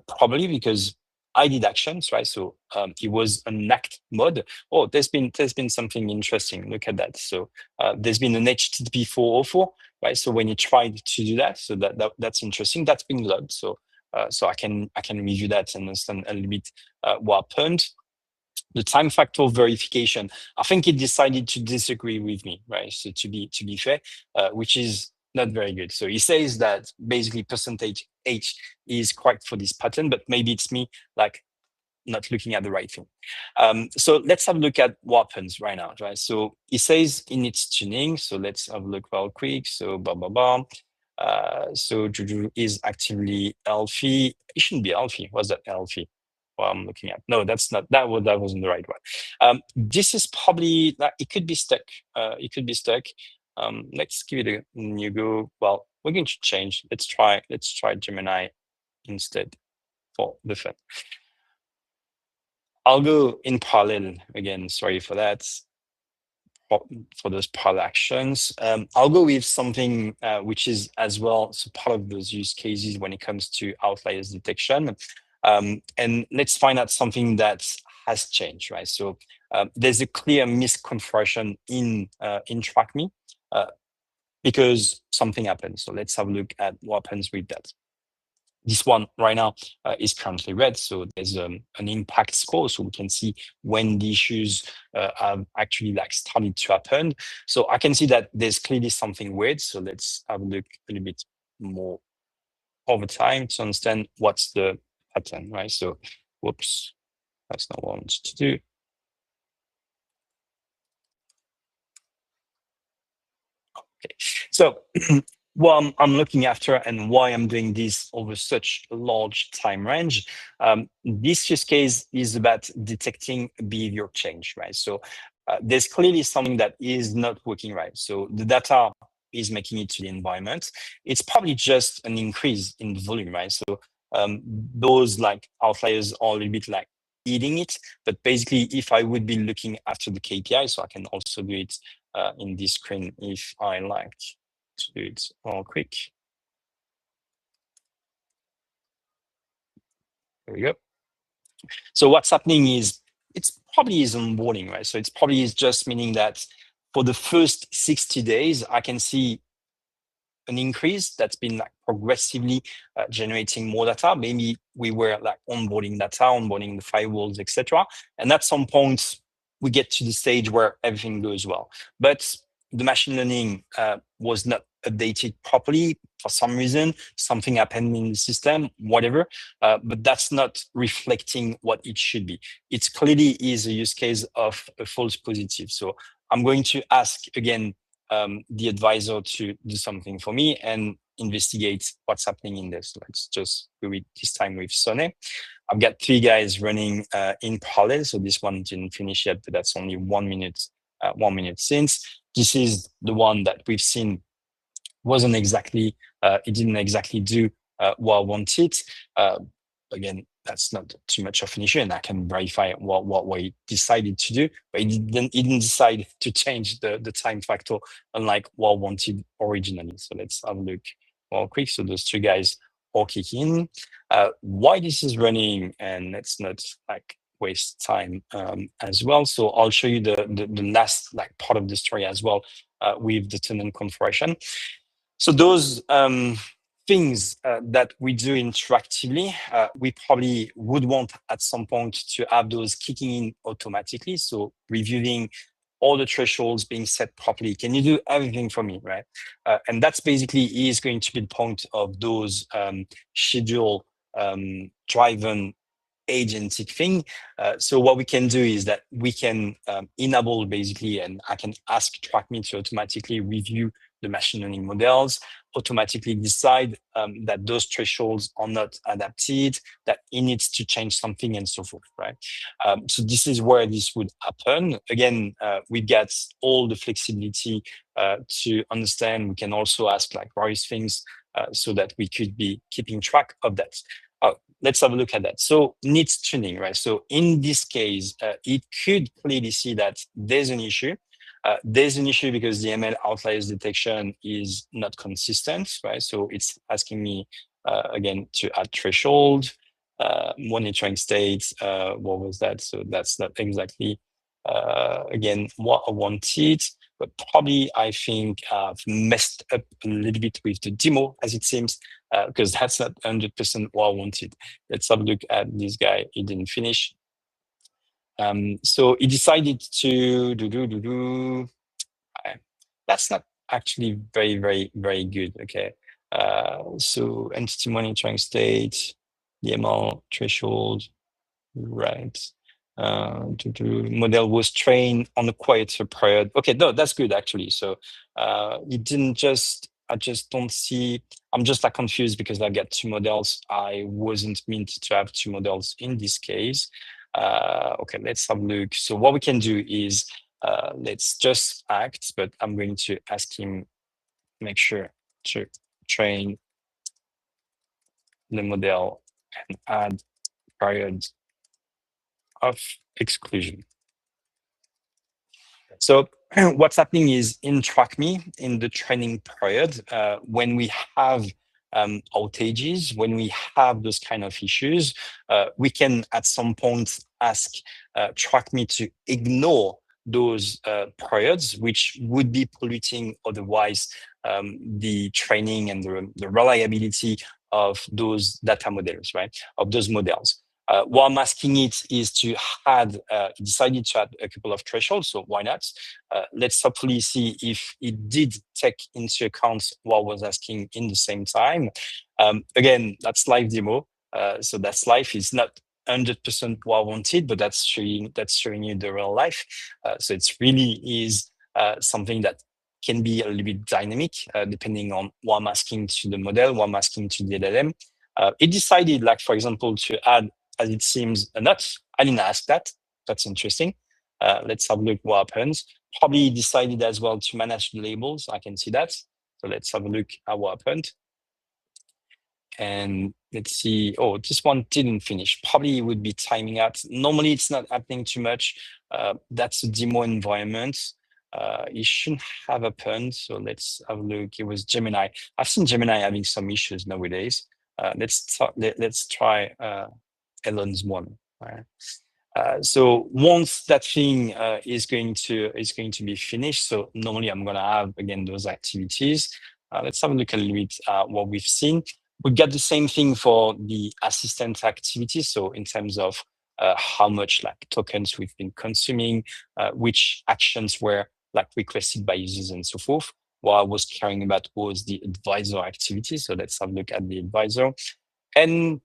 probably because I did actions, right? So it was an act mode. Oh, there's been something interesting. Look at that. So there's been an HTTP 404, right? So when you tried to do that, so that's interesting. That's been logged. So so I can review that and understand a little bit what happened. The time factor verification, I think it decided to disagree with me, right? So to be fair, which is not very good. So he says that basically percentage H is correct for this pattern, but maybe it's me like not looking at the right thing. So let's have a look at what happens right now, right? So it says in its tuning. So let's have a look real quick. So so Juju is actively healthy. It shouldn't be healthy. What's that healthy? What I'm looking at? No, that's not that. That wasn't the right one. This is probably it could be stuck. It could be stuck. Let's give it a new go. Well, we're going to change. Let's try Gemini instead for the fun. I'll go in parallel again. Sorry for that. For those parallel actions, I'll go with something which is as well so part of those use cases when it comes to outliers detection. And let's find out something that has changed, right? So there's a clear misconfiguration in TrackMe because something happened. So let's have a look at what happens with that. This one right now is currently red, so there's an impact score, so we can see when the issues have actually like started to happen. So I can see that there's clearly something weird. So let's have a look a little bit more over time to understand what's the pattern, right? So, whoops, that's not what I wanted to do. Okay, so what I'm looking after and why I'm doing this over such a large time range, this use case is about detecting behavior change, right? So there's clearly something that is not working right. So the data is making it to the environment. It's probably just an increase in the volume, right? So those like outliers are a little bit like eating it, but basically if I would be looking after the KPI, so I can also do it in this screen if I like to do it all quick. There we go. So what's happening is it's probably is onboarding, right? So it's probably is just meaning that for the first 60 days, I can see an increase that's been like progressively generating more data. Maybe we were like onboarding data, onboarding the firewalls, etc. And at some point, we get to the stage where everything goes well. But the machine learning was not updated properly for some reason. Something happened in the system, whatever. But that's not reflecting what it should be. It clearly is a use case of a false positive. So I'm going to ask again the advisor to do something for me and investigate what's happening in this. Let's just do it this time with Sonny. I've got 3 guys running in parallel. So this one didn't finish yet, but that's only 1 minute, 1 minute since. This is the one that we've seen wasn't exactly, it didn't exactly do what I wanted. Again, that's not too much of an issue, and I can verify what we decided to do, but it didn't decide to change the time factor, unlike what I wanted originally. So let's have a look real quick. So those 2 guys all kick in. Why this is running, and let's not like waste time as well. So I'll show you the last like part of the story as well with the tenant configuration. So those things that we do interactively, we probably would want at some point to have those kicking in automatically. So reviewing all the thresholds being set properly. Can you do everything for me, right? And that's basically is going to be the point of those schedule driven agentic thing. So what we can do is that we can enable basically, and I can ask TrackMe to automatically review the machine learning models, automatically decide that those thresholds are not adapted, that it needs to change something and so forth, right? So this is where this would happen. Again, we get all the flexibility to understand. We can also ask like various things so that we could be keeping track of that. Let's have a look at that. So needs tuning, right? So in this case, it could clearly see that there's an issue. There's an issue because the ML outliers detection is not consistent, right? So it's asking me again to add threshold. monitoring state. What was that? So that's not exactly again what I wanted, but probably I think I've messed up a little bit with the demo, as it seems, because that's not 100% what I wanted. Let's have a look at this guy. He didn't finish. So he decided to that's not actually very good. Okay. So entity monitoring state, DML threshold, right? Model was trained on a quieter period. Okay, no, that's good actually. So it didn't just. I just don't see. I'm just like confused because I got two models. I wasn't meant to have two models in this case. Okay, let's have a look. So what we can do is let's just act, but I'm going to ask him make sure to train the model and add period of exclusion. So what's happening is in TrackMe, in the training period, when we have outages, when we have those kind of issues, we can at some point ask TrackMe to ignore those periods, which would be polluting otherwise the training and the reliability of those data models, right? Of those models. What I'm asking it is to add, decided to add a couple of thresholds, so why not? Let's hopefully see if it did take into account what I was asking in the same time. Again, that's live demo, so that's live. It's not 100% what I wanted, but that's showing you the real life. So it's really is something that can be a little bit dynamic depending on what I'm asking to the model, what I'm asking to the LLM. It decided, like for example, to add, as it seems, a nut. I didn't ask that. That's interesting. Let's have a look what happens. Probably decided as well to manage the labels. I can see that. So let's have a look at what happened. And let's see. Oh, this one didn't finish. Probably would be timing out. Normally, it's not happening too much. That's a demo environment. It shouldn't have happened. So let's have a look. It was Gemini. I've seen Gemini having some issues nowadays. Let's try Elon's one. Right? So once that thing is going to be finished, so normally I'm going to have again those activities. Let's have a look a little bit at what we've seen. We got the same thing for the assistant activities. So in terms of how much like tokens we've been consuming, which actions were like requested by users and so forth. What I was caring about was the advisor activity. So let's have a look at the advisor. And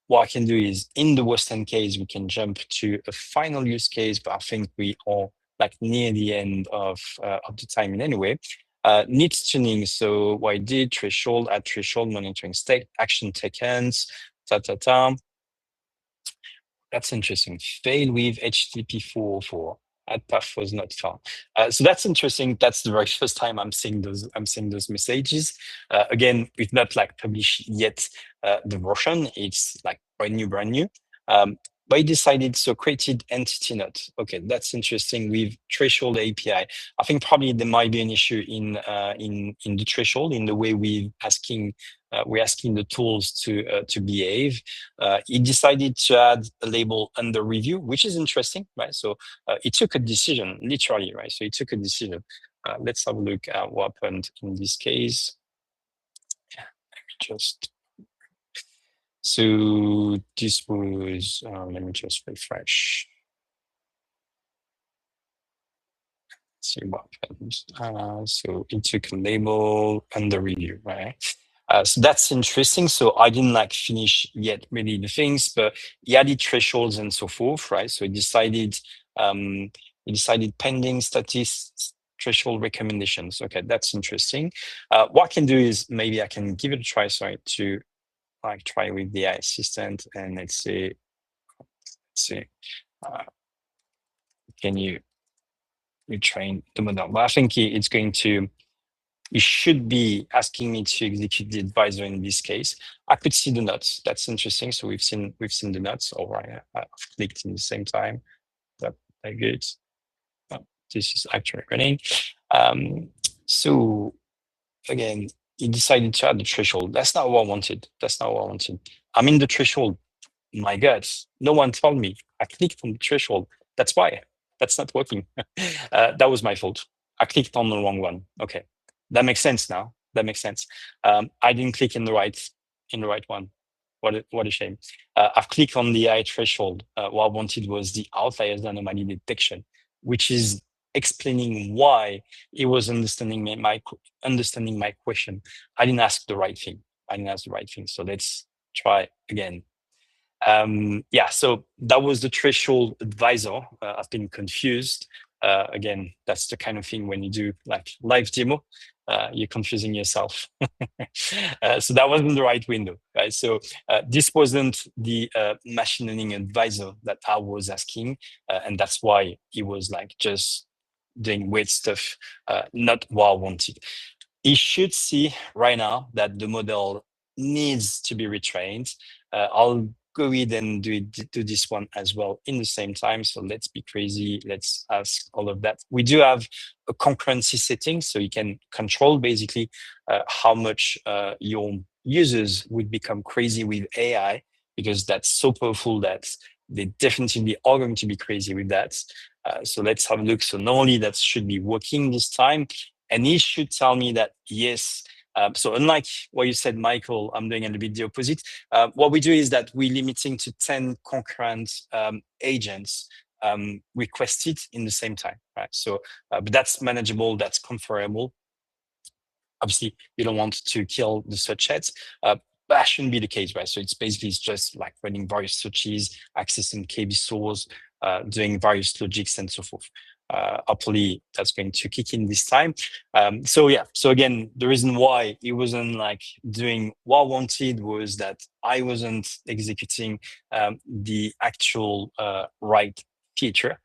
what I can do is, in the worst case, we can jump to a final use case, but I think we are like near the end of the timing anyway. Needs tuning. So what I did, threshold, add threshold, monitoring state, action taken, That's interesting. Fail with HTTP 404. Add path was not found. So that's interesting. That's the very first time I'm seeing those messages. Again, we've not like published yet the version. It's like brand new. But I decided, so created entity node. Okay, that's interesting with threshold API. I think probably there might be an issue in the threshold, in the way we're asking the tools to behave. It decided to add a label under review, which is interesting, right? So it took a decision, literally, right? So it took a decision. Let's have a look at what happened in this case. So this was, let me just refresh. See what happens. So it took a label under review, right? So that's interesting. So I didn't like finish yet really the things, but he added thresholds and so forth, right? So he decided pending status threshold recommendations. Okay, that's interesting. What I can do is maybe I can give it a try. Sorry, to like try with the AI assistant, and let's see. Can you train the model? But I think it's going to. It should be asking me to execute the advisor in this case. I could see the nuts. That's interesting. So we've seen the nuts. All right, I've clicked in the same time. That's very good. Oh, this is actually running. So again, he decided to add the threshold. That's not what I wanted. I'm in the threshold. my God, no one told me. I clicked on the threshold. That's why. That's not working. That was my fault. I clicked on the wrong one. Okay, that makes sense now. That makes sense. I didn't click in the right one. What a shame. I've clicked on the AI threshold. What I wanted was the outliers anomaly detection, which is explaining why it was understanding my question. I didn't ask the right thing. So let's try again. So that was the threshold advisor. I've been confused. Again, that's the kind of thing when you do like live demo, you're confusing yourself. So that wasn't the right window, right? So this wasn't the machine learning advisor that I was asking, and that's why it was like just doing weird stuff, not what I wanted. You should see right now that the model needs to be retrained. I'll go ahead and do this one as well in the same time. So let's be crazy. Let's ask all of that. We do have a concurrency setting, so you can control basically how much your users would become crazy with AI, because that's so powerful that they definitely are going to be crazy with that. So let's have a look. So normally that should be working this time. And he should tell me that, yes. So unlike what you said, Michael, I'm doing a little bit the opposite. What we do is that we're limiting to 10 concurrent agents requested in the same time, right? So, but that's manageable, that's conferable. Obviously, you don't want to kill the search heads. That shouldn't be the case, right? So it's just like running various searches, accessing KB stores, doing various logics and so forth. Hopefully that's going to kick in this time. So again, the reason why it wasn't like doing what I wanted was that I wasn't executing the actual right feature.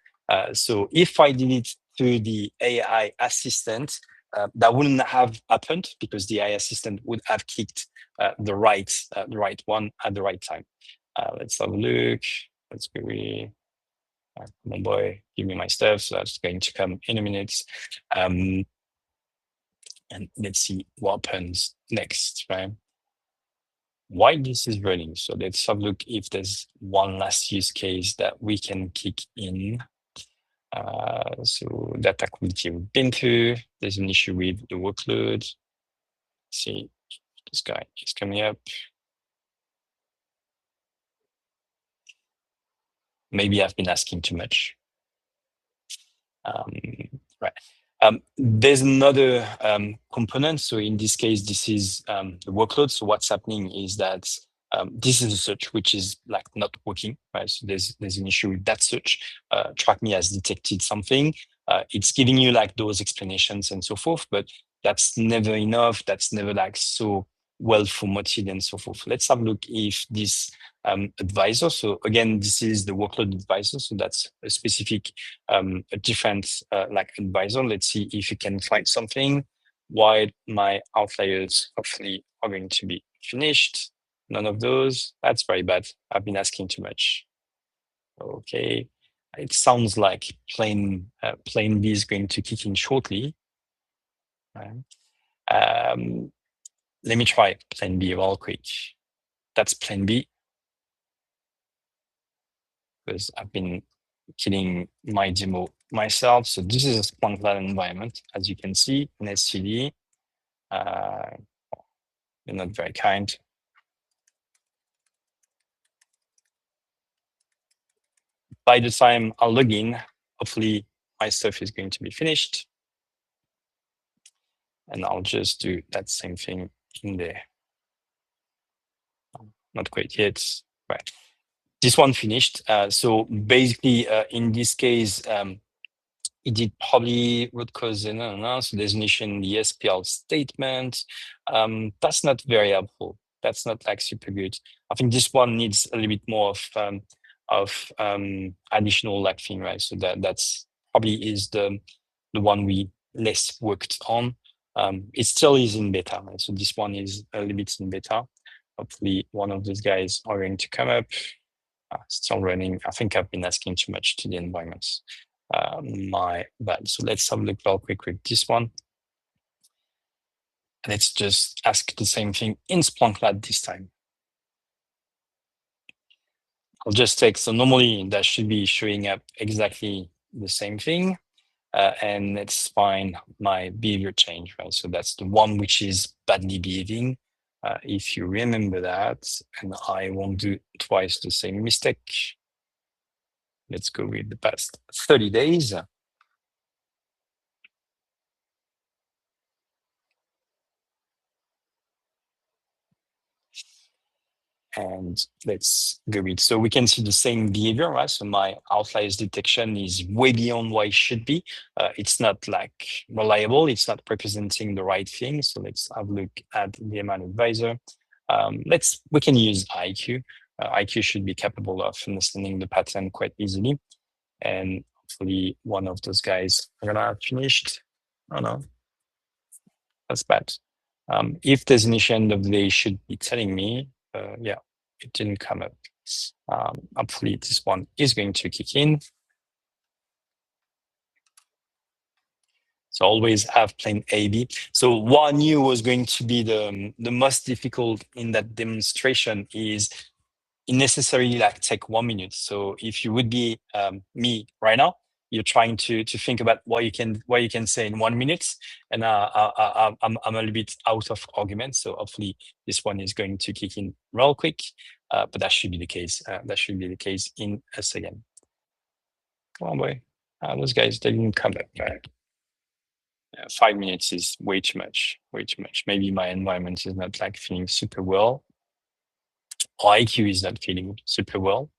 So if I did it through the AI assistant, that wouldn't have happened because the AI assistant would have kicked the right one at the right time. Let's have a look. Let's go. Come on, boy, give me my stuff. So that's going to come in a minute. And let's see what happens next, right? While this is running, so let's have a look if there's one last use case that we can kick in. So data quality we've been through. There's an issue with the workload. Let's see, this guy is coming up. Maybe I've been asking too much. Right. There's another component. So in this case, this is the workload. So what's happening is that this is a search which is like not working, right? So there's an issue with that search. Track Me has detected something. It's giving you like those explanations and so forth, but that's never enough. That's never like so well formatted and so forth. Let's have a look if this advisor. So again, this is the workload advisor. So that's a specific, a different like advisor. Let's see if you can find something. While my outliers hopefully are going to be finished. None of those. That's very bad. I've been asking too much. Okay. It sounds like plan B is going to kick in shortly. Right. Let me try plan B real quick. That's plan B, because I've been killing my demo myself. So this is a Splunk Cloud environment, as you can see in SCD. You're not very kind. By the time I'll log in, hopefully my stuff is going to be finished. And I'll just do that same thing in there. Not quite yet, right. This one finished. So basically, in this case, it did probably root cause so there's an issue in the SPL statement. That's not very helpful. That's not like super good. I think this one needs a little bit more of additional like thing, right? So that's probably is the one we less worked on. It still is in beta, right? So this one is a little bit in beta. Hopefully one of those guys are going to come up. Still running. I think I've been asking too much to the environments. My bad. So let's have a look real quick with this one. Let's just ask the same thing in Splunk Lab this time. I'll just take, so normally that should be showing up exactly the same thing. And let's find my behavior change, right? So that's the one which is badly behaving. If you remember that, and I won't do twice the same mistake. Let's go with the past 30 days. And let's go with, so we can see the same behavior, right? So my outliers detection is way beyond what it should be. It's not like reliable. It's not representing the right thing. So let's have a look at the ML advisor. We can use IQ. IQ should be capable of understanding the pattern quite easily. And hopefully one of those guys are gonna have finished. Oh no, that's bad. If there's an issue end of the day, it should be telling me, yeah, it didn't come up. Hopefully this one is going to kick in. So always have plan A, B. So what I knew was going to be the most difficult in that demonstration is it necessarily like take 1 minute. So if you would be me right now, you're trying to think about what you can say in 1 minute, and I'm a little bit out of argument. So hopefully this one is going to kick in real quick, but that should be the case. That should be the case in a second. Come on, boy. Those guys didn't come up. Right? 5 minutes is way too much. Way too much. Maybe my environment is not like feeling super well, or IQ is not feeling super well.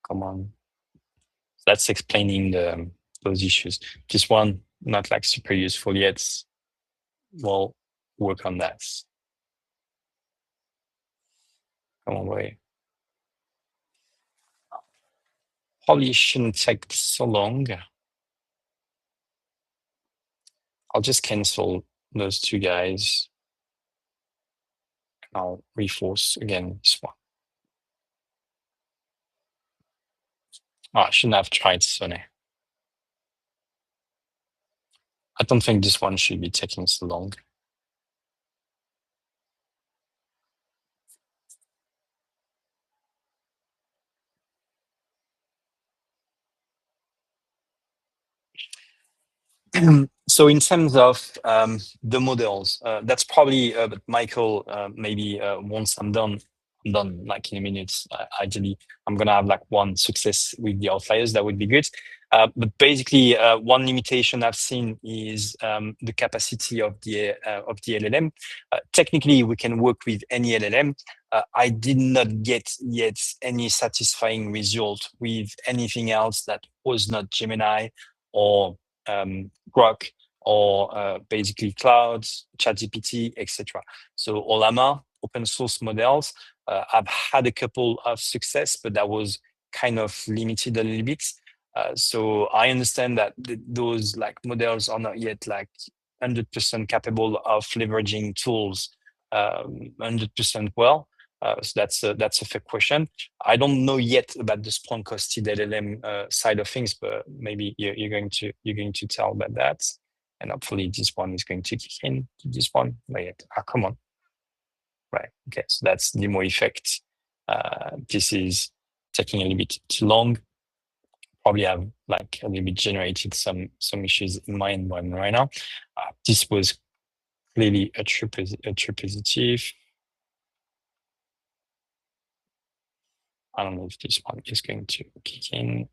Come on. That's explaining those issues. This one, not like super useful yet. We'll work on that. Come on, boy. Probably shouldn't take so long. I'll just cancel those two guys. I'll reforce again this one. Oh, I shouldn't have tried Sonny. I don't think this one should be taking so long. So in terms of the models, that's probably, but Michael, maybe once I'm done like in a minute, ideally, I'm going to have like one success with the outliers. That would be good. But basically, one limitation I've seen is the capacity of the LLM. Technically, we can work with any LLM. I did not get yet any satisfying result with anything else that was not Gemini or Grok or basically clouds, ChatGPT, etc. So Olama, open source models, I've had a couple of success, but that was kind of limited a little bit. So I understand that those like models are not yet like 100% capable of leveraging tools 100% well. So that's a fair question. I don't know yet about the Splunk hosted LLM side of things, but maybe you're going to tell about that, and hopefully this one is going to kick in. This one, not yet. Come on, right? Okay, so that's demo effect. This is taking a little bit too long. Probably have like a little bit generated some issues in my environment right now. This was clearly a true positive. I don't know if this one is going to kick in.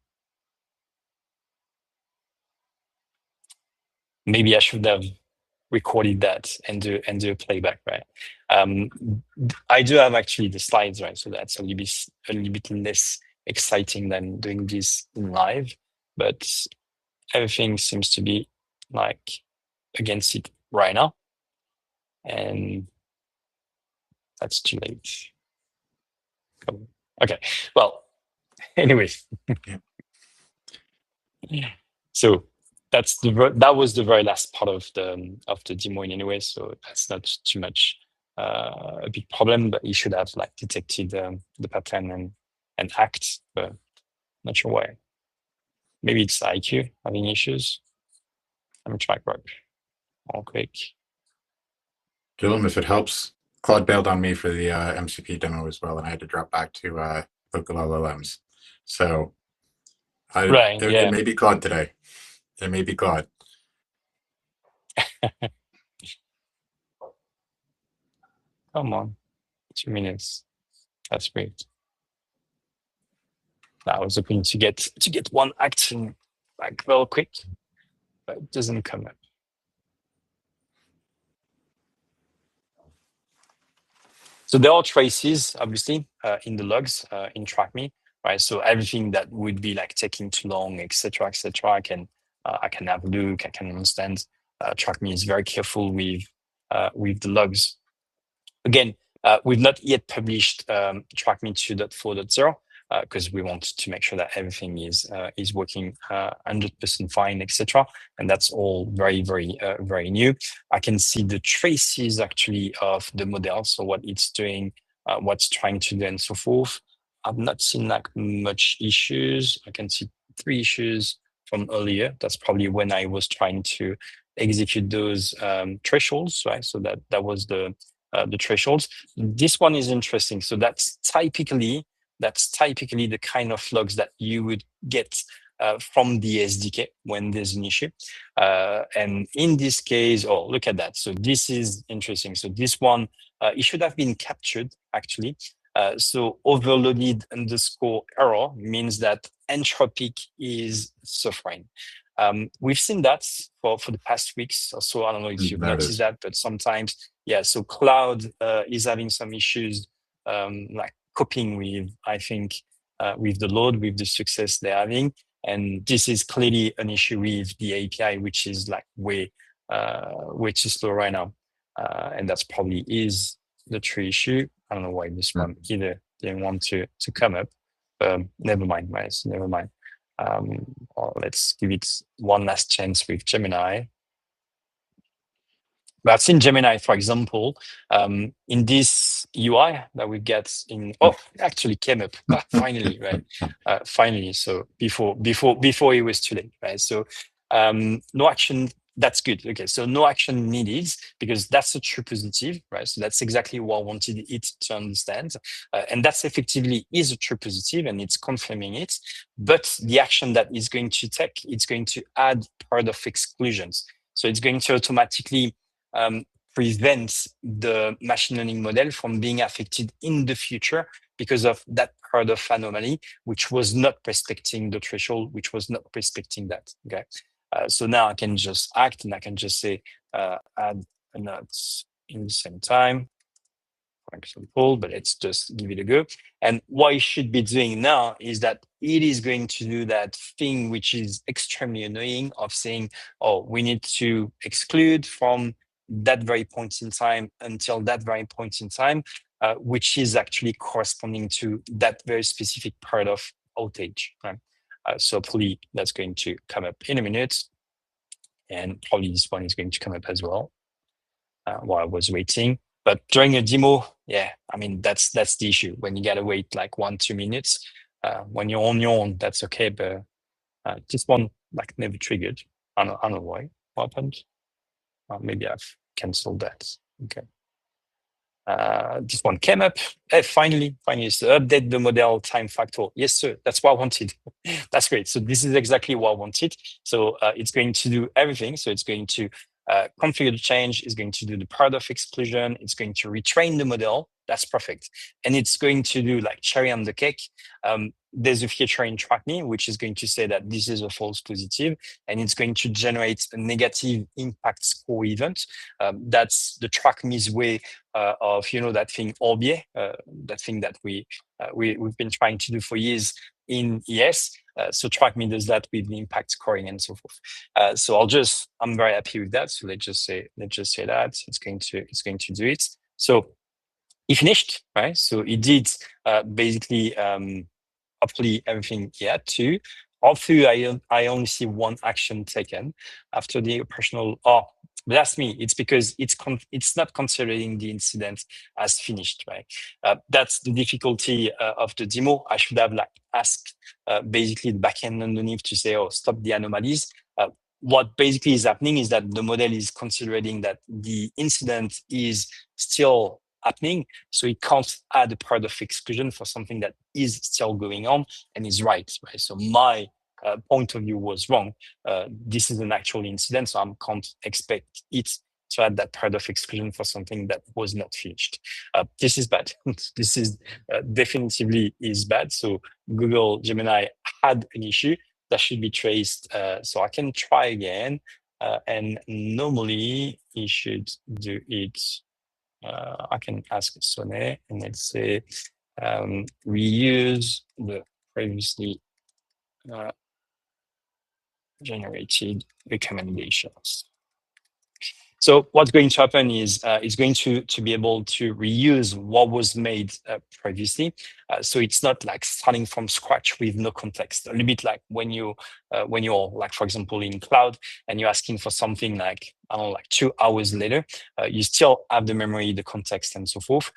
Maybe I should have recorded that and do a playback, right? I do have actually the slides, right? So that's a little bit less exciting than doing this in live, but everything seems to be like against it right now, and that's too late. Okay, well, anyway. So that was the very last part of the demo in anyway, so that's not too much a big problem, but you should have like detected the pattern and act, but not sure why. Maybe it's IQ having issues. Let me try Grok real quick.
Dylan, if it helps, Claude bailed on me for the MCP demo as well, and I had to drop back to local LLMs. So it may be Claude today. It may be Claude.
Come on, 2 minutes. That's great. I was hoping to get one action like real quick, but it doesn't come up. So there are traces, obviously, in the logs in TrackMe, right? So everything that would be like taking too long, etc., I can have a look. I can understand. TrackMe is very careful with the logs. Again, we've not yet published TrackMe 2.4.0 because we want to make sure that everything is working 100% fine, etc. And that's all very, very, very new. I can see the traces actually of the model, so what it's doing, what's trying to do, and so forth. I've not seen like much issues. I can see 3 issues from earlier. That's probably when I was trying to execute those thresholds, right? So that was the thresholds. This one is interesting. So that's typically the kind of logs that you would get from the SDK when there's an issue. And in this case, oh, look at that. So this is interesting. So this one, it should have been captured actually. So overloaded underscore error means that Entropic is suffering. We've seen that for the past weeks or so. I don't know if you've noticed that, but sometimes, yeah. So Cloud is having some issues, like coping with, I think, with the load, with the success they're having, and this is clearly an issue with the API, which is like way too slow right now, and that's probably is the true issue. I don't know why this one either didn't want to come up. Never mind, guys. Never mind. Let's give it one last chance with Gemini. But I've seen Gemini, for example, in this UI that we get in. Oh, it actually came up finally, right? Finally, so before it was too late, right? So no action. That's good. Okay, so no action needed because that's a true positive, right? So that's exactly what I wanted it to understand, and that's effectively is a true positive, and it's confirming it. But the action that is going to take, it's going to add part of exclusions. So it's going to automatically prevent the machine learning model from being affected in the future because of that part of anomaly, which was not respecting the threshold, which was not respecting that. Okay. So now I can just act and I can just say add a node in the same time, for example, but let's just give it a go. And what it should be doing now is that it is going to do that thing which is extremely annoying of saying, oh, we need to exclude from that very point in time until that very point in time, which is actually corresponding to that very specific part of outage. Right? So hopefully that's going to come up in a minute. And probably this one is going to come up as well while I was waiting. But during a demo, yeah, I mean, that's the issue. When you gotta wait like 1-2 minutes, when you're on your own, that's okay. But this one like never triggered. I don't know why. What happened? Maybe I've canceled that. Okay. This one came up. Finally, so update the model time factor. Yes, sir. That's what I wanted. That's great. So this is exactly what I wanted. So it's going to do everything. So it's going to configure the change. It's going to do the part of exclusion. It's going to retrain the model. That's perfect. And it's going to do like cherry on the cake. There's a feature in TrackMe, which is going to say that this is a false positive, and it's going to generate a negative impact score event. That's the TrackMe's way of, that thing Orbier, that thing that we've been trying to do for years in ES. So TrackMe does that with the impact scoring and so forth. So I'm very happy with that. So let's just say that it's going to do it. So he finished, right? So he did basically hopefully everything he had to. All through, I only see one action taken after the operational. Oh, that's me. It's because it's not considering the incident as finished, right? That's the difficulty of the demo. I should have like asked basically the backend underneath to say, oh, stop the anomalies. what basically is happening is that the model is considering that the incident is still happening, so it can't add a part of exclusion for something that is still going on and is right? So my point of view was wrong. This is an actual incident, so I can't expect it to add that part of exclusion for something that was not finished. This is bad. This is definitively is bad. So Google Gemini had an issue that should be traced. So I can try again, and normally it should do it. I can ask Sonnet and let's say reuse the previously generated recommendations. So what's going to happen is it's going to be able to reuse what was made previously. So it's not like starting from scratch with no context. A little bit like when you're like, for example, in cloud and you're asking for something like, I don't know, like 2 hours later, you still have the memory, the context, and so forth.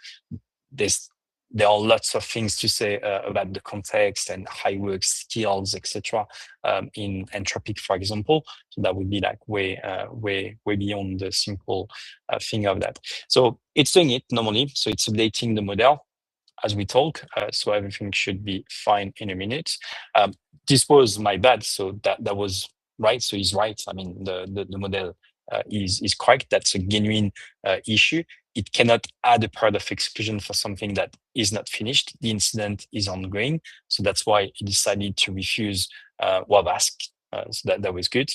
There are lots of things to say about the context and how it works, skills, etc. In Anthropic, for example. So that would be like way beyond the simple thing of that. So it's doing it normally. So it's updating the model as we talk. So everything should be fine in a minute. This was my bad. So that was right. So he's right. I mean, the model is correct. That's a genuine issue. It cannot add a part of exclusion for something that is not finished. The incident is ongoing. So that's why it decided to refuse what I've asked. So that was good.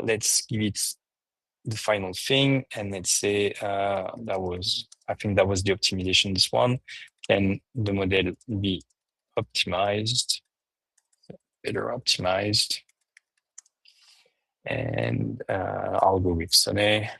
Let's give it the final thing. And let's say I think that was the optimization, this one. Can the model be optimized? Better optimized. And I'll go with Sonnet.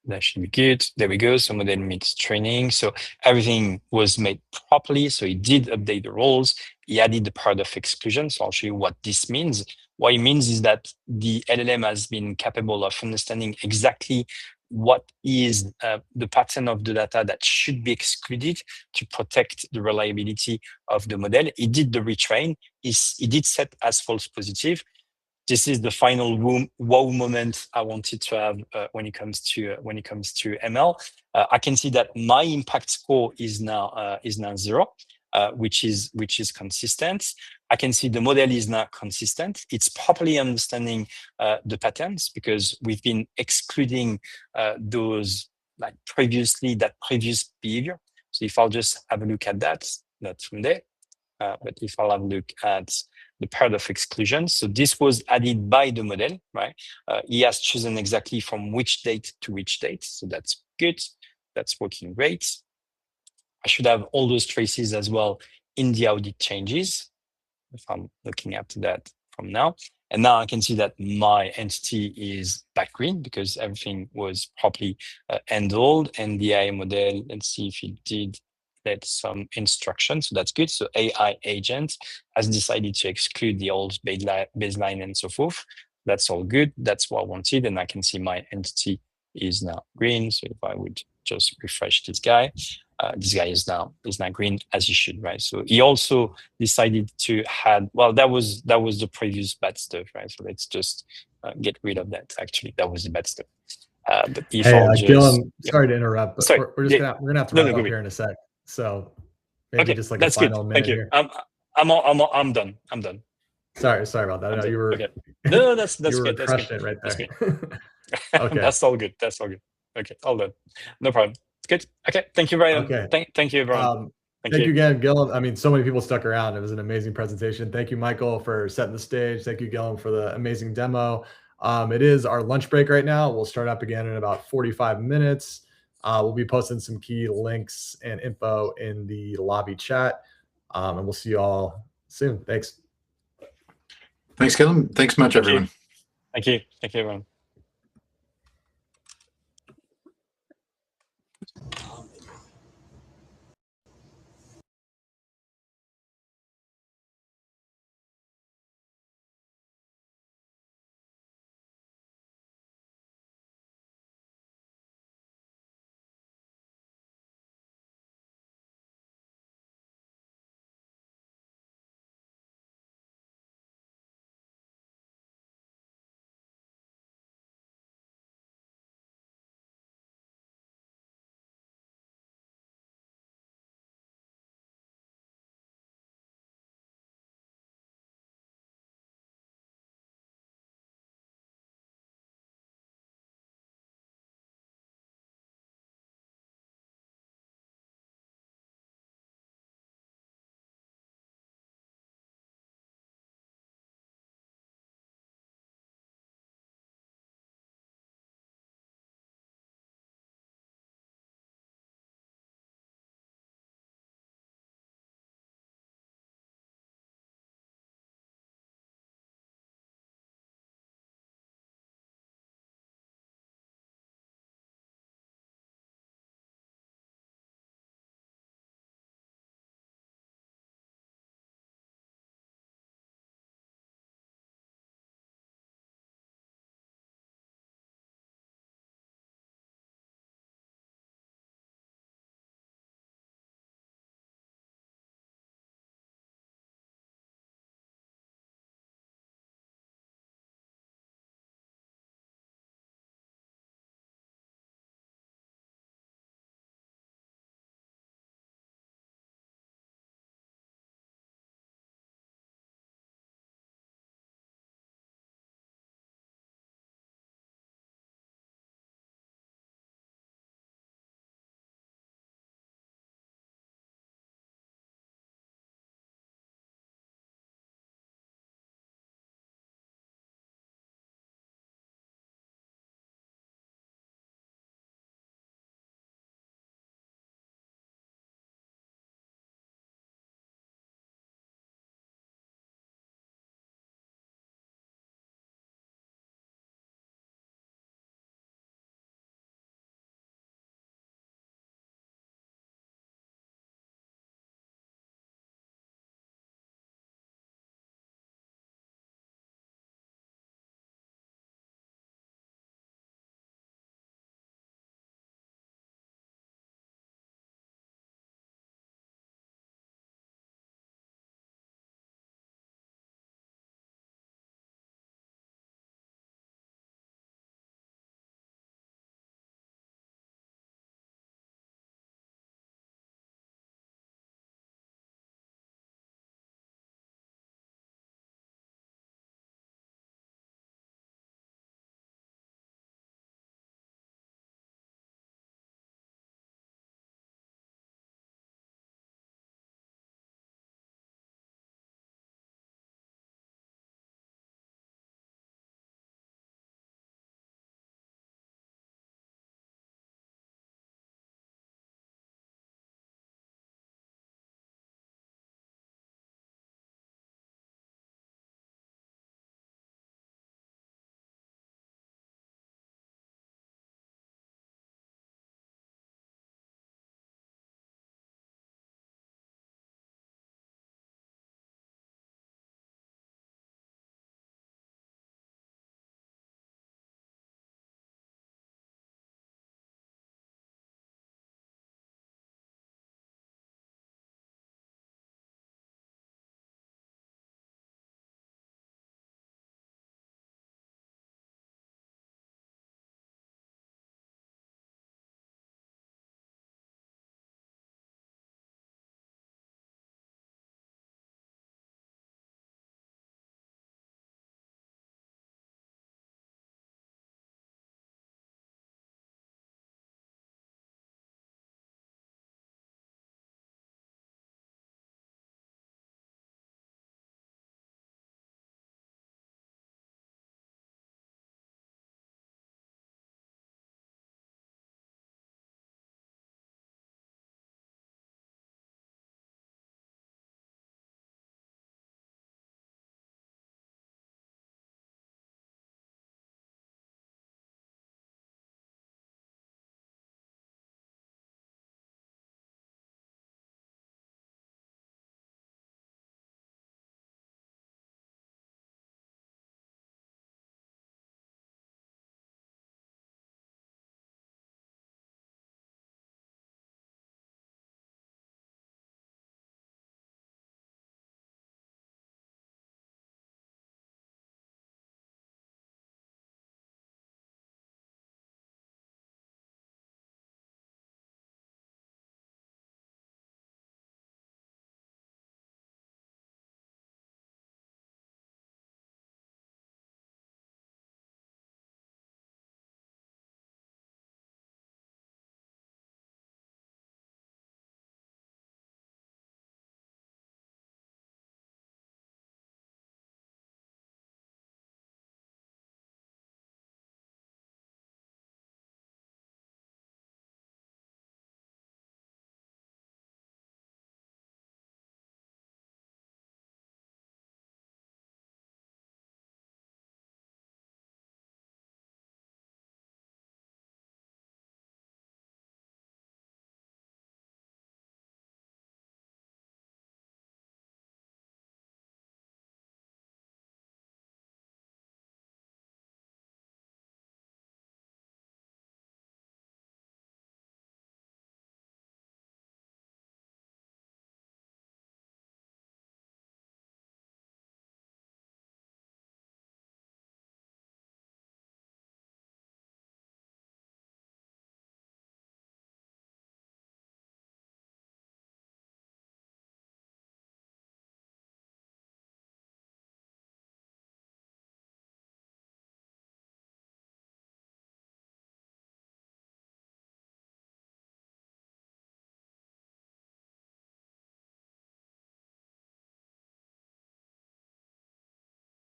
That should be good. There we go. So model meets training. So everything was made properly. So he did update the roles. He added the part of exclusion. So I'll show you what this means. What it means is that the LLM has been capable of understanding exactly what is the pattern of the data that should be excluded to protect the reliability of the model. He did the retrain. He did set as false positive. This is the final wow moment I wanted to have when it comes to ML. I can see that my impact score is now 0, which is consistent. I can see the model is now consistent. It's properly understanding the patterns because we've been excluding those like that previous behavior. So if I'll just have a look at that, not from there. But if I'll have a look at the part of exclusion, so this was added by the model, right? He has chosen exactly from which date to which date. So that's good. That's working great. I should have all those traces as well in the audit changes, if I'm looking at that from now. And now I can see that my entity is back green because everything was properly handled. And the AI model, let's see if it did some instructions. So that's good. So AI agent has decided to exclude the old baseline and so forth. That's all good. That's what I wanted. And I can see my entity is now green. So if I would just refresh this guy is now green as he should, right? So he also decided to had, well, that was the previous bad stuff, right? So let's just get rid of that. Actually, that was the bad stuff. But if I'll just,
Gillum, sorry to interrupt, but
sorry,
we're gonna have to wrap up here in a sec. So maybe just like a final minute here.
I'm done.
Sorry about that. I know you were.
Okay. No, that's
you were
good. That's
crushing
good.
it right there.
Okay. That's all good. Okay, all done. No problem. It's good. Okay. Thank you very much.
Okay.
Thank you, everyone.
Thank you again, Gillum. I mean, so many people stuck around. It was an amazing presentation. Thank you, Michael, for setting the stage. Thank you, Gillum, for the amazing demo. It is our lunch break right now. We'll start up again in about 45 minutes. We'll be posting some key links and info in the lobby chat. And we'll see you all soon. Thanks.
Thanks, Gillum. Thanks much, everyone.
Thank you, everyone.